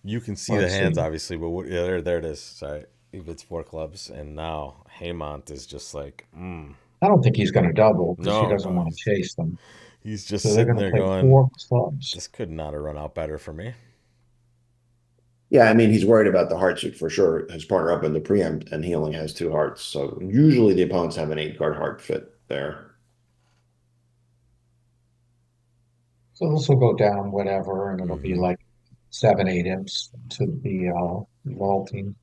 You can see the hands, obviously, but there it is. Sorry. If it's 4 clubs, and now Haymont is just like, I don't think he's going to double because he doesn't No. want to chase them. He's just So they're sitting going to there play going, 4 clubs. this could not have run out better for me. Yeah, I mean, he's worried about the heart suit for sure. His partner up in the preempt, and he only has 2 hearts. So usually the opponents have an 8-card heart fit there. So this will go down, whatever, and it'll be like 7, 8 imps to the wall team.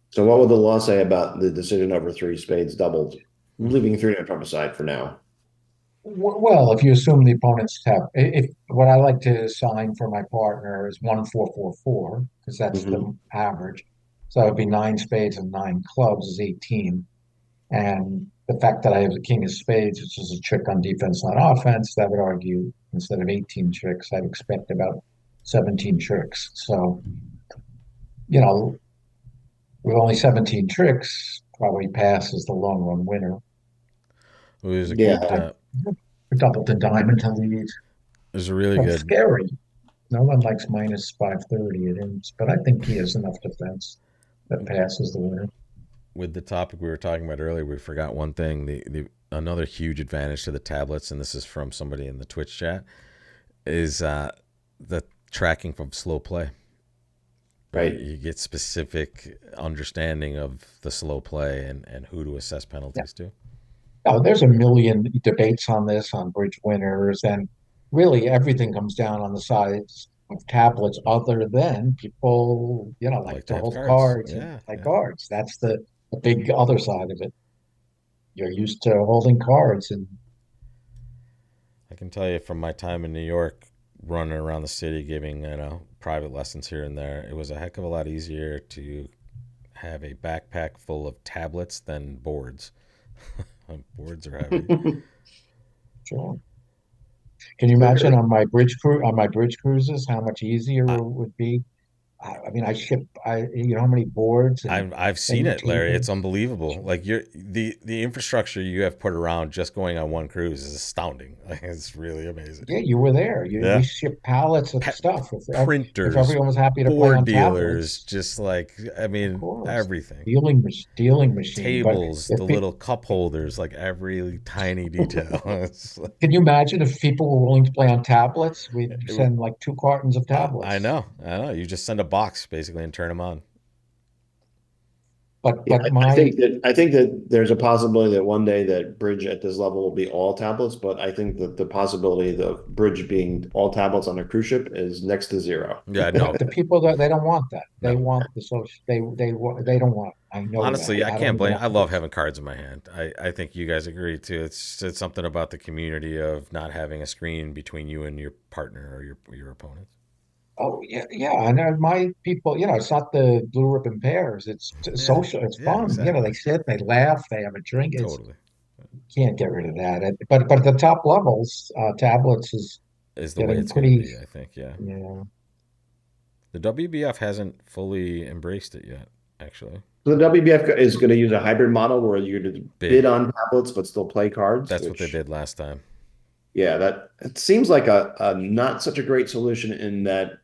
So what would the law say about the decision over 3 spades doubled? Leaving 3 from aside for now. Well, if you assume the opponents have, if what I like to sign for my partner is 1 4 4 4, because that's the average. So it'd be 9 spades and 9 clubs is 18. And the fact that I have the king of spades, which is a trick on defense, not offense, that would argue instead of 18 tricks, I'd expect about 17 tricks. So, with only 17 tricks, probably pass is the long run winner. Well, there's a good double the diamond to lead. There's a really good scary. No one likes minus 530 at imps, but I think he has enough defense that passes the winner. With the topic we were talking about earlier, we forgot one thing. The another huge advantage to the tablets, and this is from somebody in the Twitch chat, is the tracking from slow play. right? You get specific understanding of the slow play and who to assess Yeah. penalties to. Oh, there's a million debates on this, on bridge winners, and really everything comes down on the sides of tablets, other than people, like Like to to have hold cards. cards and Yeah, play yeah. cards. That's the big other side of it. You're used to holding cards, and I can tell you from my time in New York, running around the city, giving private lessons here and there, it was a heck of a lot easier to have a backpack full of tablets than boards. Boards are heavy. sure. Can you imagine on my bridge cruises how much easier I, it would be? I mean, how many boards I've seen and it, Larry. It's tables. unbelievable. Like the infrastructure you have put around just going on one cruise is astounding. Like, it's really amazing. Yeah, you were there. We Yeah, ship pallets of pa- stuff. If printers, everyone was happy to play board on dealers, tablets, just like I of mean course, everything. dealing machine. But Tables, if the pe little cup holders, like every tiny detail. It's like, can you imagine if people were willing to play on tablets? We'd send like 2 cartons of I tablets. know, I know. You just send a box basically and turn them on. But Yeah, but I my think that there's a possibility that one day that bridge at this level will be all tablets, but I think that the possibility of bridge being all tablets on a cruise ship is next to zero. Yeah, no, the people that they don't want that. They no. want the social. They don't want it. I know that. Honestly, I I don't can't even blame. want I to love go. having cards in my hand. I think you guys agree too. It's something about the community of not having a screen between you and your partner or your opponent. Oh yeah, yeah. And my people, it's not the blue ribbon pairs. It's Yeah, social. It's yeah, fun. They exactly, sit, they laugh, they have a drink. It's totally. can't get rid of that. But at the top levels, tablets is Is the way getting it's going to pretty. be. I think. Yeah, Yeah. the WBF hasn't fully embraced it yet. Actually, So the WBF is going to use a hybrid model where you're to bid bid. on tablets but still play cards, That's what they which did last time. yeah, that it seems like a not such a great solution in that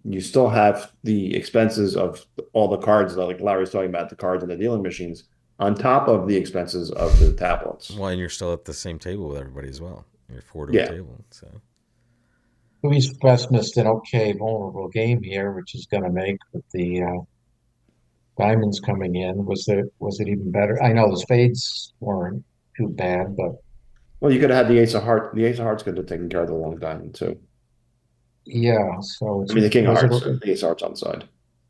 you still have the expenses of all the cards, like Larry's talking about the cards and the dealing machines, on top of the expenses of the tablets. Well, and you're still at the same table with everybody as well. You're four to a Yeah. table, so Louis Best missed an okay vulnerable game here, which is going to make with the diamonds coming in. Was it even better? I know the spades weren't too bad, but Well, you could have had the ace of heart. The ace of hearts could have taken care of the long diamond too. yeah. So I it's mean, the king of was it? hearts, the ace of hearts on the side.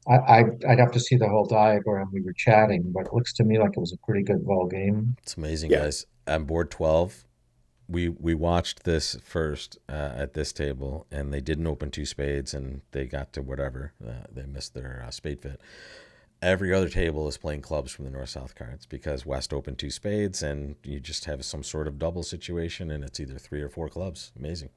I'd have to see the whole diagram we were chatting, but it looks to me like it was a pretty good ball game. it's amazing, Yeah. guys. On board 12, we watched this first at this table, and they didn't open two spades, and they got to whatever. They missed their spade fit. Every other table is playing clubs from the north south cards because West opened two spades, and you just have some sort of double situation, and it's either three or four clubs. Amazing.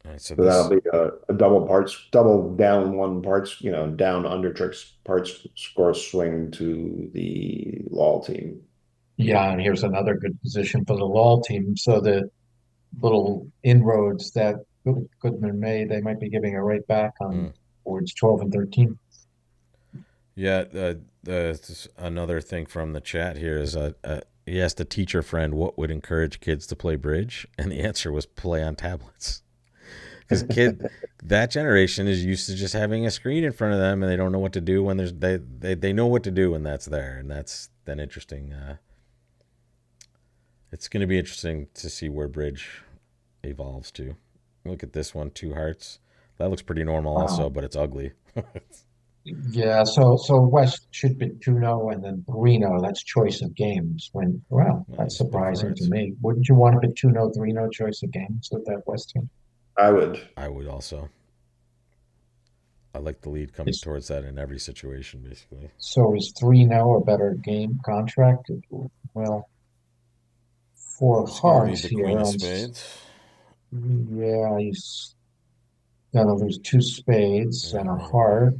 All right, so So that'll this, be a double parts, double down one parts, down under tricks parts score swing to the law team. Yeah, and here's another good position for the Law team. So the little inroads that could have been made, they might be giving it right back on mm. boards 12 and 13. Yeah, another thing from the chat here is he asked a teacher friend what would encourage kids to play bridge, and the answer was play on tablets. Because that generation is used to just having a screen in front of them, and they don't know what to do when they know what to do when that's there, and that's then interesting. It's going to be interesting to see where bridge evolves to. Look at this one, two hearts. That looks pretty normal also, Wow. but it's ugly. Yeah, so West should be 2-0 and then 3-0. That's choice of games. Well, that's Nice, bit of surprising to hearts. me. Wouldn't you want to be 2-0, 3-0 choice of games with that West team? I would. I would also. I like the lead coming Is towards that in every situation, basically. is 3-0 a better game contract? Well, four Who's going to lead hearts the here Queen of on Spades? yeah, he's gonna lose two spades Yeah, and a right away. heart.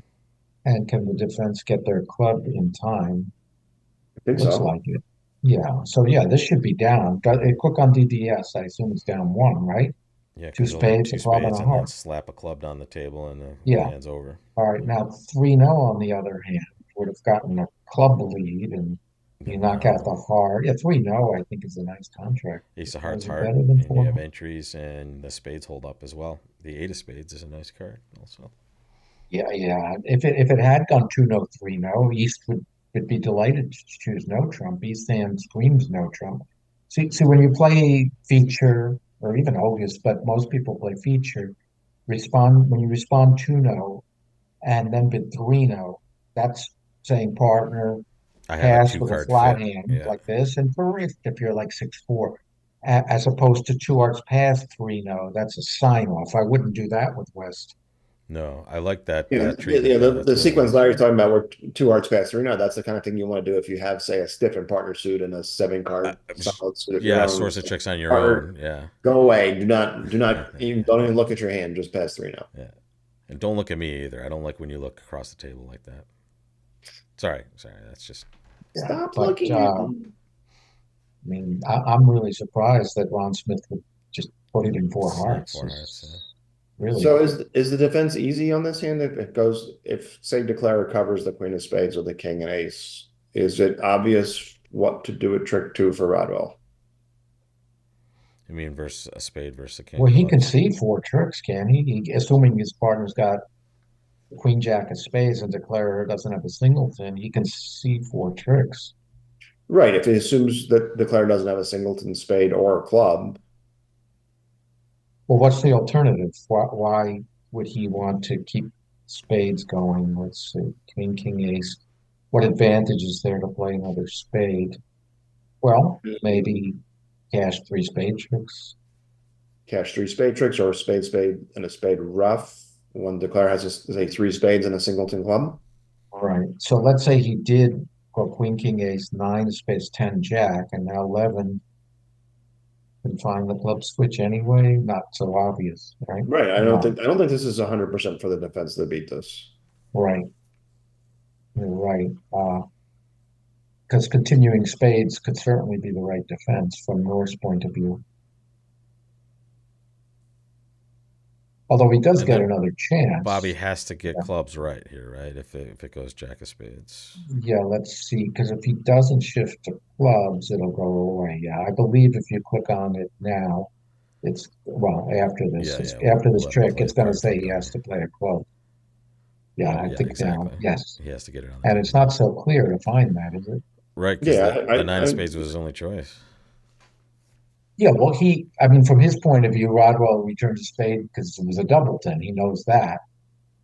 And can the defense get their club in time? I think Looks so. like it. Yeah. So yeah, this should be down. Click on DDS. I assume it's down one, right? Yeah, Two because he'll need spades, a two club, and spades a and then heart. slap a club down the table, and the Yeah. hand's over. All right. Yeah. Now 3-0 on the other hand would have gotten a club lead, and You knock out the heart. Yeah, 3-0, I think is a nice contract. Ace of Is Hearts, it heart, better than and you have 4? entries, and the spades hold up as well. The Eight of Spades is a nice card, also. Yeah, yeah. If it had gone 2-0, 3-0, East would be delighted to choose no trump. East hand screams no trump. See, when you play feature or even obvious, but most people play feature, respond when you respond 2-0 and then bid 3-0, that's saying partner I have a pass two with a card flat fit. hand Yeah. like this, and for risk if you're like 6-4, as opposed to two hearts pass 3-0, that's a sign off. I wouldn't do that with West. No, I like that Yeah, treatment though. the That's really sequence nice. Larry's talking about where two hearts pass through. No, that's the kind of thing you want to do if you have, say, a stiff and partner suit and a seven Uh, card solid suit of your yeah, own. source of checks on your own. Partner, Yeah. go away. Don't even look at your hand. Just pass 3-0. Yeah. And don't look at me either. I don't like when you look across the table like that. Sorry. That's just Yeah, Stop but looking at me. I mean, I'm really surprised that Ron Smith would just put it in four sneak hearts. four hearts. It's really, So is the defense easy on this hand? If it goes, if say declarer covers the queen of spades or the king and ace, is it obvious what to do at trick two for Rodwell? You mean versus a spade versus a king well, of he can clubs? see four tricks, can he? Assuming his partner's got queen jack of spades and declarer doesn't have a singleton, he can see four tricks. Right. If he assumes that declarer doesn't have a singleton, spade, or a club, Well, what's the alternative? Why would he want to keep spades going? Let's see, queen, king, ace. What advantage is there to play another spade? Well, maybe cash three spade tricks. cash three spade tricks or a spade, spade, and a spade rough. When declarer has say three spades and a singleton club. Right. So let's say he did go queen, king, ace, nine, spades, 10, jack, and now 11 can find the club switch anyway. Not so obvious, right? Right. No, I don't think this is 100% for the defense to beat this. right. You're right. Because continuing spades could certainly be the right defense from North's point of view. Although he does And get then another Bobby chance. has to get Yeah, clubs right here, right? If it goes jack of spades. yeah, let's see. Because if he doesn't shift to clubs, it'll go away. Yeah, I believe if you click on it now, it's well Yeah, it's yeah. after this We'll have to trick, play a it's going to card say flip, he don't has we? to play a club. Yeah, I Yeah, think now, exactly. yes. He has to get it on the And it's table not now. so clear to find that, is it? Right, because Yeah, the nine of spades was his only choice. Yeah, well, I mean, from his point of view, Rodwell returned to spade because it was a doubleton. He knows that,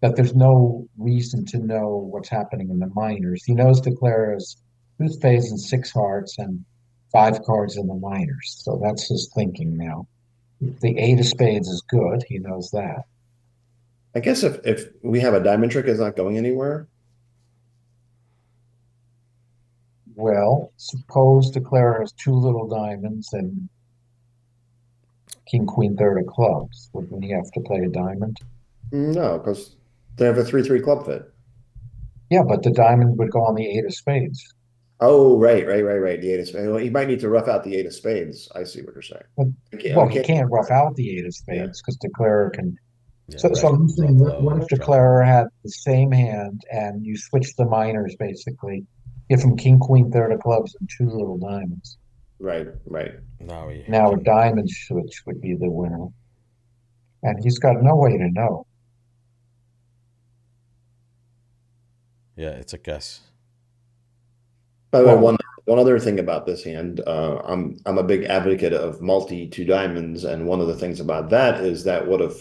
but there's no reason to know what's happening in the minors. He knows declares two spades and six hearts and five cards in the minors. So that's his thinking now. The eight of spades is good. He knows that. I guess if we have a diamond trick, it's not going anywhere. Well, suppose declare has two little diamonds and king, queen, third of clubs. Wouldn't he have to play a diamond? No, because they have a 3-3 club fit. Yeah, but the diamond would go on the eight of spades. Oh, right. The eight of spades. Well, he might need to rough out the eight of spades. I see what you're saying. But, We well, he can't. can't rough out the eight of Yeah. spades because declarer can. Yeah, So right. I'm saying, Rub what low, if drop declarer low. had the same hand and you switch the minors basically? Give him king, queen, third of clubs and two little diamonds. Right. Now he Now a can. diamond switch would be the winner, and he's got no way to know. Yeah, it's a guess. By the way, Well, one other thing about this hand, I'm a big advocate of multi two diamonds, and one of the things about that is that would have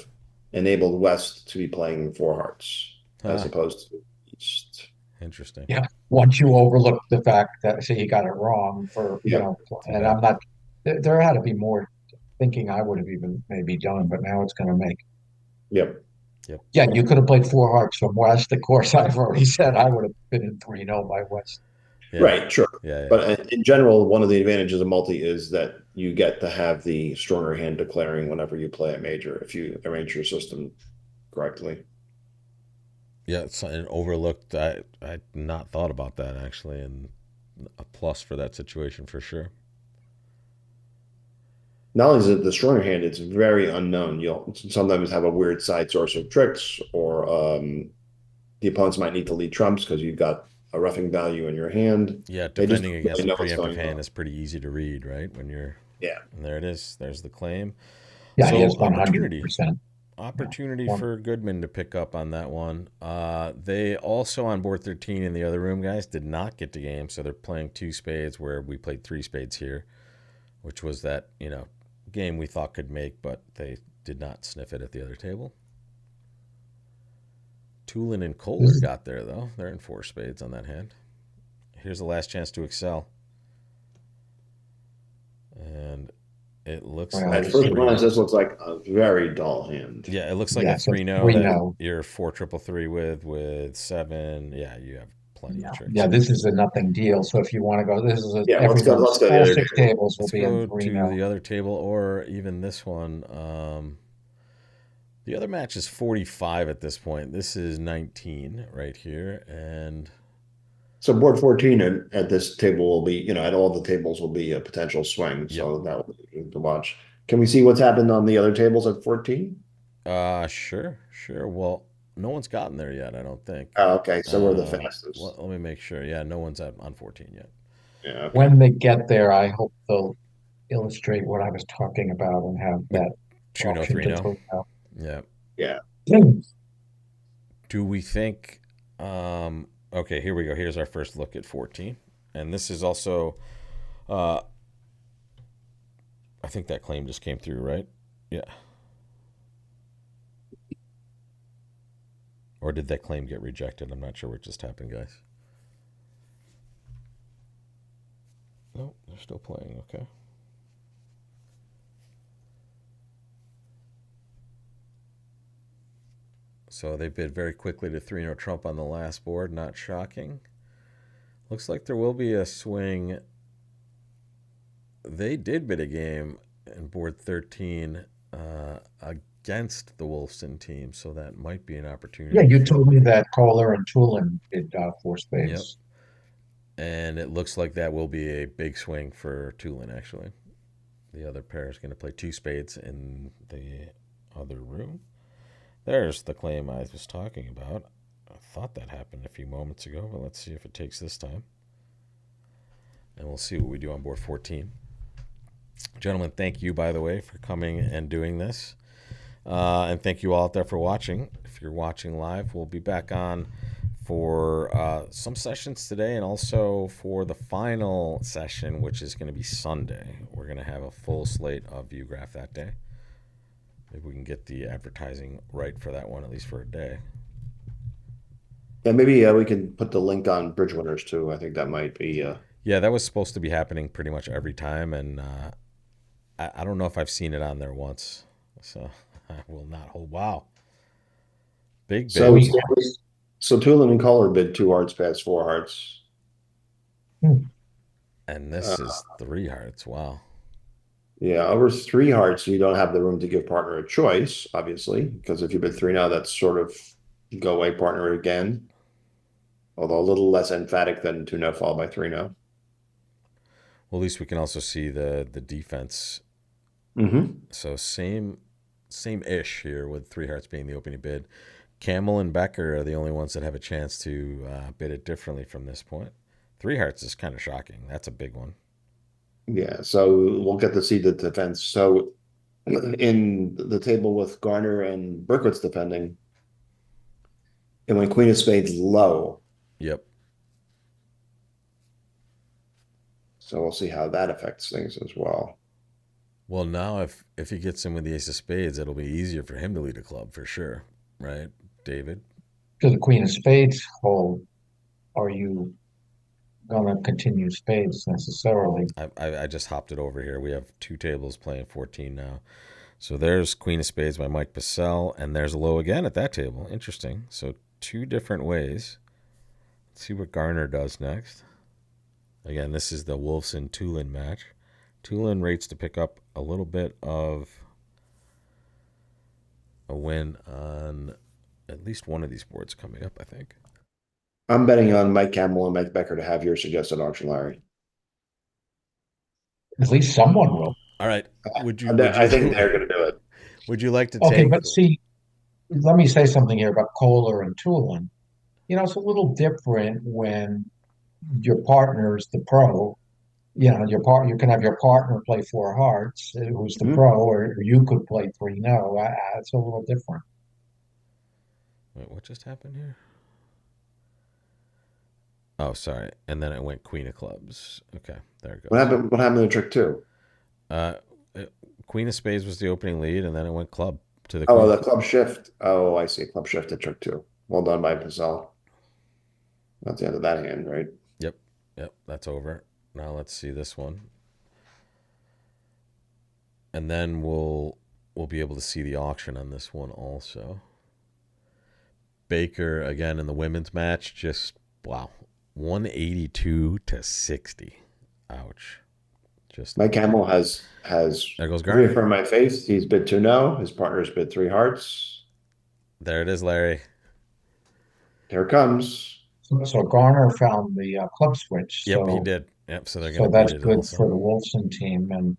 enabled West to be playing four hearts as Ah, opposed to East. interesting. yeah, once you overlook the fact that say you got it wrong Yep. Too and bad. I'm not. There had to be more thinking I would have even maybe done, but now it's going to make. Yep. Yep. Yeah, you could have played four hearts from West. Of course, I've already said I would have been in 3-0 by West. Yeah. Right, sure. Yeah. But in general, one of the advantages of multi is that you get to have the stronger hand declaring whenever you play a major if you arrange your system correctly. Yeah. It's an overlooked. I not thought about that actually, and a plus for that situation for sure. Not only is it the stronger hand, it's very unknown. You'll sometimes have a weird side source of tricks, or the opponents might need to lead trumps because you've got a roughing value in your hand. Yeah, They just defending don't against really a know what's preemptive going hand on. is pretty easy to read, right? Yeah. And there it is. There's the claim. Yeah, he So has 100%. Yeah. opportunity One, for Goodman to pick up on that one. They also on board 13 in the other room, guys, did not get the game, so they're playing two spades where we played three spades here, which was that game we thought could make, but they did not sniff it at the other table. Tulin and Kohler this got there though. They're in four spades on that hand. Here's the last chance to excel, and it looks well, At like this a first is, 3 glance, 0. this looks like a very dull hand. Yeah, it looks like a yeah, so 3-0 that 3-0. you're 4-3-3 with 7. Yeah, you have plenty of Yeah, tricks yeah, here. this is a nothing deal. So if you want to go, this is Yeah, let's go. Let's everyone's go to the all other six table. tables will Let's be in go to 3-0. the other table, or even this one. The other match is 45 at this point. This is 19 right here, and So board 14 at this table will be, at all the tables will be a potential swing. yep. So that will be good to watch. Can we see what's happened on the other tables at 14? Sure, sure. Well, no one's gotten there yet, I don't think. Oh, okay, so we're the Well, fastest. let me make sure. Yeah, no one's on 14 yet. Yeah, okay. When they get there, I hope they'll illustrate what I was talking about and have With that 2-0, option to 3-0. 3-0. Yeah. Yeah. Do we think okay, here we go. Here's our first look at 14. And this is also I think that claim just came through, right? Yeah. Or did that claim get rejected? I'm not sure what just happened, guys. No, they're still playing. Okay. So they bid very quickly to 3-0 Trump on the last board. Not shocking. Looks like there will be a swing. They did bid a game in board 13 against the Wolfson team, so that might be an opportunity. Yeah, you told me that Kohler and Tulin did four Yep. spades. And it looks like that will be a big swing for Tulin, actually. The other pair is going to play two spades in the other room. There's the claim I was talking about. I thought that happened a few moments ago, but let's see if it takes this time. And we'll see what we do on board 14. Gentlemen, thank you, by the way, for coming and doing this. And thank you all out there for watching. If you're watching live, we'll be back on for some sessions today and also for the final session, which is going to be Sunday. We're going to have a full slate of ViewGraph that day. Maybe we can get the advertising right for that one, at least for a day. Yeah, maybe we can put the link on Bridge Winners too. I think that might be. Yeah, that was supposed to be happening pretty much every time, and I don't know if I've seen it on there once. So I will not hold. Wow. Big So, bid. so Tulin and Kohler bid 2 hearts past 4 hearts. And this is 3 hearts. Wow. Yeah, over 3 hearts, you don't have the room to give partner a choice, obviously, because if you bid 3 now, that's sort of go away partner again. Although a little less emphatic than 2-0 followed by 3-0. Well, at least we can also see the defense. So same-ish here with 3 hearts being the opening bid. Camel and Becker are the only ones that have a chance to bid it differently from this point. 3 hearts is kind of shocking. That's a big one. Yeah, so we'll get to see the defense. So in the table with Garner and Berkowitz defending, and when Queen of Spades low. Yep. So we'll see how that affects things as well. Well, now if he gets in with the ace of spades, it'll be easier for him to lead a club for sure, right, David? To the Queen of Spades hole, are you going to continue spades necessarily? I just hopped it over here. We have 2 tables playing 14 now. So there's Queen of Spades by Mike Purcell, and there's a low again at that table. Interesting. So 2 different ways. Let's see what Garner does next. Again, this is the Wolfson-Tulin match. Tulin rates to pick up a little bit of a win on at least one of these boards coming up, I think. I'm betting on Mike Campbell and Mike Becker to have your suggested auction, Larry. At least someone will. All right. I think they're going to do it. Would you like to Okay, take? but see, let me say something here about Kohler and Tulin. it's a little different when your partner's the pro. You can have your partner play four hearts, who's the Mhm. pro, or you could play three no. It's a little different. Wait, what just happened here? Oh, sorry. And then it went Queen of Clubs. Okay, there it What goes. happened? What happened to trick two? Uh, Queen of Spades was the opening lead, and then it went club to the Oh, queen. the club shift. Oh, I see. Club shift to trick two. Well done by Pazell. That's the end of that hand, right? Yep, yep, that's over. Now let's see this one, and then we'll be able to see the auction on this one also. Baker again in the women's match, just wow, 182 to 60. Ouch. Just Mike Hamill has there goes Garner. reaffirmed my faith. He's bid two no. His partner's bid three hearts. There it is, Larry. Here it comes. So Garner found the club switch. Yep, he So did. Yep, so they're so gonna beat that's it good also. for the Wolfson team. And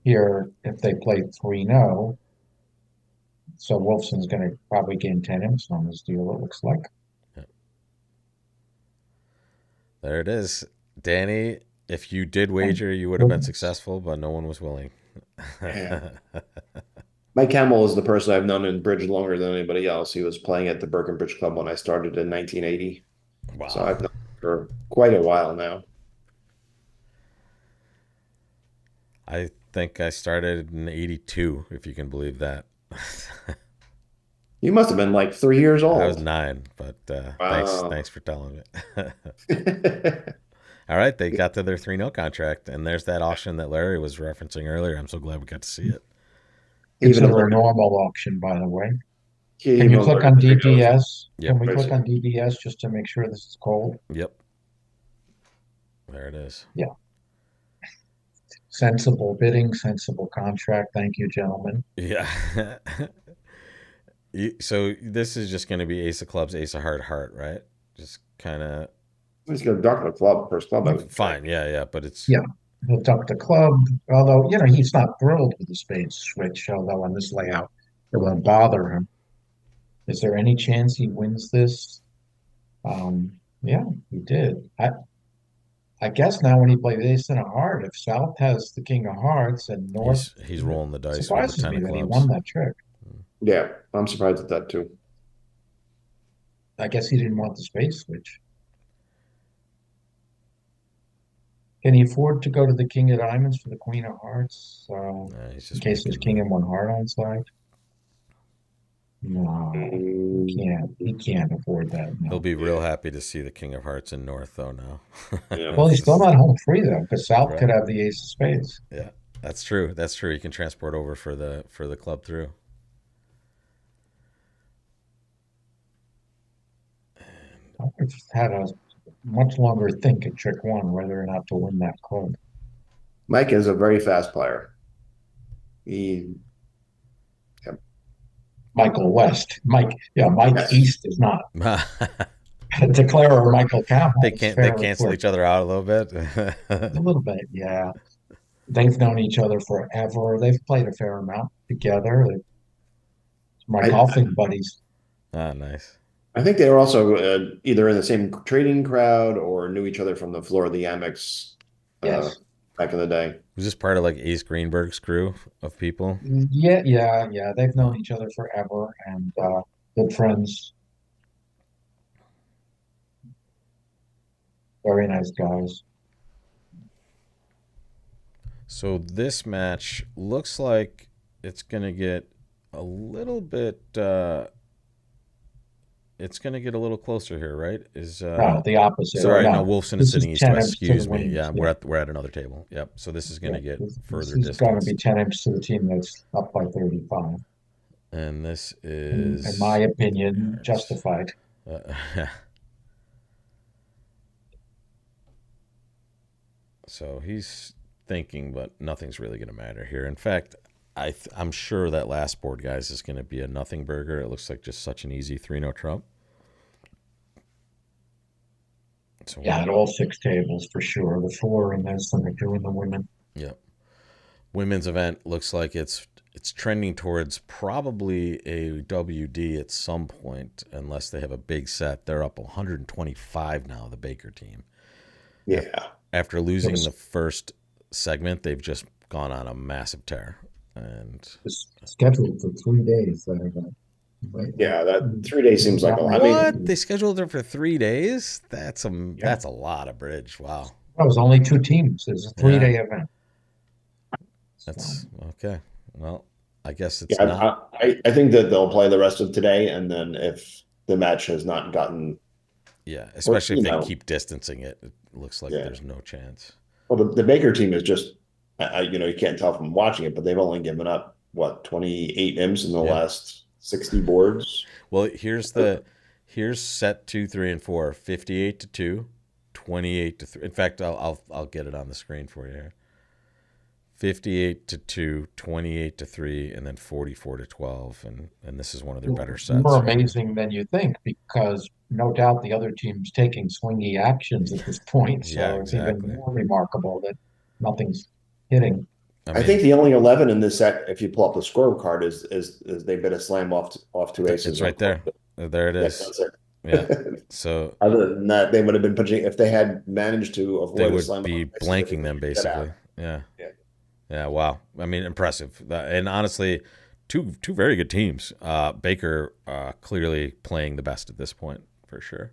here, if they play three no, so Wolfson's going to probably gain 10 imps on this deal. It looks like. Yep. There it is, Danny. If you did And wager, you would have been successful, but no one was willing. Yeah. Mike Hamill is the person I've known in bridge longer than anybody else. He was playing at the Bergen Bridge Club when I started in 1980. So Wow. I've known him for quite a while now. I think I started in '82, if you can believe that. He must have been like 3 years I was old. 9, but Wow. thanks for telling me. All right, they got to their 3-0 contract, and there's that auction that Larry was referencing earlier. I'm so glad we got to see it. Even consider a eliminated, normal auction, by the way. he Can even you click alerted on the ghost. DDS? Can Yep, we click Right. on DDS just to make sure this is cold? yep, there it is. Yeah. Sensible bidding, sensible contract. Thank you, gentlemen. Yeah. So this is just going to be Ace of Clubs, Ace of Heart, right? Just kind of He's going to duck the club, first club, I would fine. think. Yeah, but it's Yeah. He'll duck the club, although, he's not thrilled with the spade switch, although on this layout, it won't bother him. Is there any chance he wins this? Yeah, he did. I guess now when he plays ace and a heart, if South has the king of hearts and North, he's rolling the dice with the surprises 10 me of that he won clubs. that trick. Yeah, I'm surprised at that too. I guess he didn't want the spade switch. Can he afford to go to the king of diamonds for the queen of hearts? He's In just case there's making king and one heart on side? No, he Mm, can't. He can't afford that. He'll No. be real yeah, happy to see the King of Hearts in North, though. Now, yeah. Well, he's still not home free though, because South right? could have the ace of spades. Yeah, that's true. That's true. He can transport over for the club through. I've had a much longer think at trick one whether or not to win that club. Mike is a very fast player. He, yeah. Michael West, Mike Yes. East is not. Declarer Michael Campbell is They fairly cancel quick. each other out a little bit. A little bit, yeah. They've known each other forever. They've played a fair amount together. They're my I, golfing buddies. Ah, nice. I think they were also either in the same trading crowd or knew each other from the floor of the Amex uh, Yes. back in the day. Was this part of like Ace Greenberg's crew of people? Yeah. They've Yeah. known each other forever and good friends. Very nice guys. So this match looks like it's gonna get a little bit. It's gonna get a little closer here, right? Is No, the opposite. sorry, no, No, Wolfson is this is sitting east 10 west. imps to the Excuse me. winnings. Yeah, Yeah, we're at another table. Yep. So this is gonna yeah. get This further is going to be distanced, 10 imps to the team that's up by 35. and this In my is opinion, justified. uh, so he's thinking, but nothing's really gonna matter here. In fact, I'm sure that last board, guys, is gonna be a nothing burger. It looks like just such an easy 3-0 trump. So Yeah, at all six tables for sure. The four and there's some two in the women. Yep. Women's event looks like it's it's trending towards probably a WD at some point, unless they have a big set. They're up 125 now, the Baker team. Yeah. After It losing the was, first segment, they've just gone on a massive tear. And was scheduled for 3 days. That are gonna, right? Yeah, that 3 days seems like a lot. I what? mean, They scheduled it for 3 days? Yeah, That's a lot of bridge. Wow. that was only two teams. It was a Yeah, 3 day event. So, that's okay. Well, I guess it's yeah, not. I think that they'll play the rest of today, and then if the match has not gotten, Yeah, or especially if they keep distancing it, it looks like yeah. there's no chance. Well, the Baker team is just, you can't tell from watching it, but they've only given up what 28 imps in the Yeah. last 60 boards. Well, here's set 2, 3, and 4. 58 to 2, 28 to 3. In fact, I'll get it on the screen for you here. 58 to 2, 28 to 3, and then 44 to 12. And this is one of their better sets. more amazing than you think because no doubt the other team's taking swingy actions at this point. Yeah, So it's even exactly. more remarkable that nothing's hitting. I I mean, think the only 11 in this set, if you pull up the scorecard, is they bit a slam off two aces. it's right there. There it is. That's it. Yeah. So Other than that, they would have been punching if they had managed to they avoid a would slam. be blanking them basically. Yeah. Yeah. Yeah. Wow. I mean, impressive. And honestly, two very good teams. Baker clearly playing the best at this point for sure.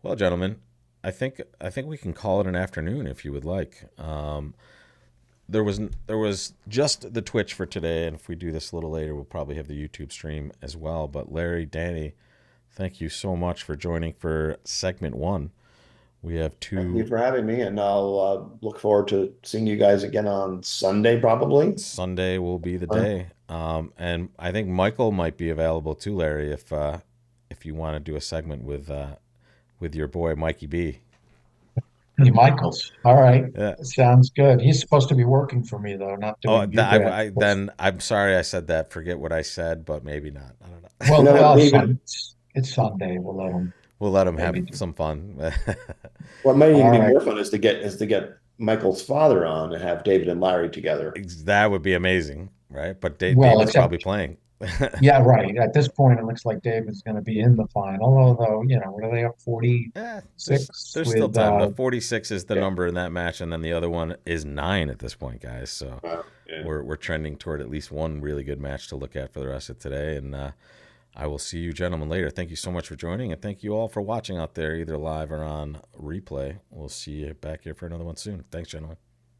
Well, gentlemen, I think we can call it an afternoon if you would like. There was just the Twitch for today, and if we do this a little later, we'll probably have the YouTube stream as well. But Larry, Danny, thank you so much for joining for segment 1. We have Thank you two. for having me, and I'll look forward to seeing you guys again on Sunday, probably. Sunday will be the day, and I think Michael might be available too, Larry, if you want to do a segment with your boy Mikey B. Hey, Michaels. All right. Yeah. Sounds good. He's supposed to be working for me though, not Oh, doing you bad. then I'm sorry I said that. Forget what I said, but maybe not. I don't know. Well, What, well, it's Sunday. We'll let him We'll let him have maybe do. some fun. what might even All be right. more fun is to get Michael's father on and have David and Larry together. That would be amazing, right? But Well, David's probably except playing. yeah, right. At this point, it looks like David's going to be in the final. Although, what are they up Yeah, 46 there's still with time. The 46 is the Yeah. number in that match, and then the other one is 9 at this point, guys. So Yeah. we're trending toward at least one really good match to look at for the rest of today. And I will see you gentlemen later. Thank you so much for joining, and thank you all for watching out there, either live or on replay. We'll see you back here for another one soon. Thanks, gentlemen.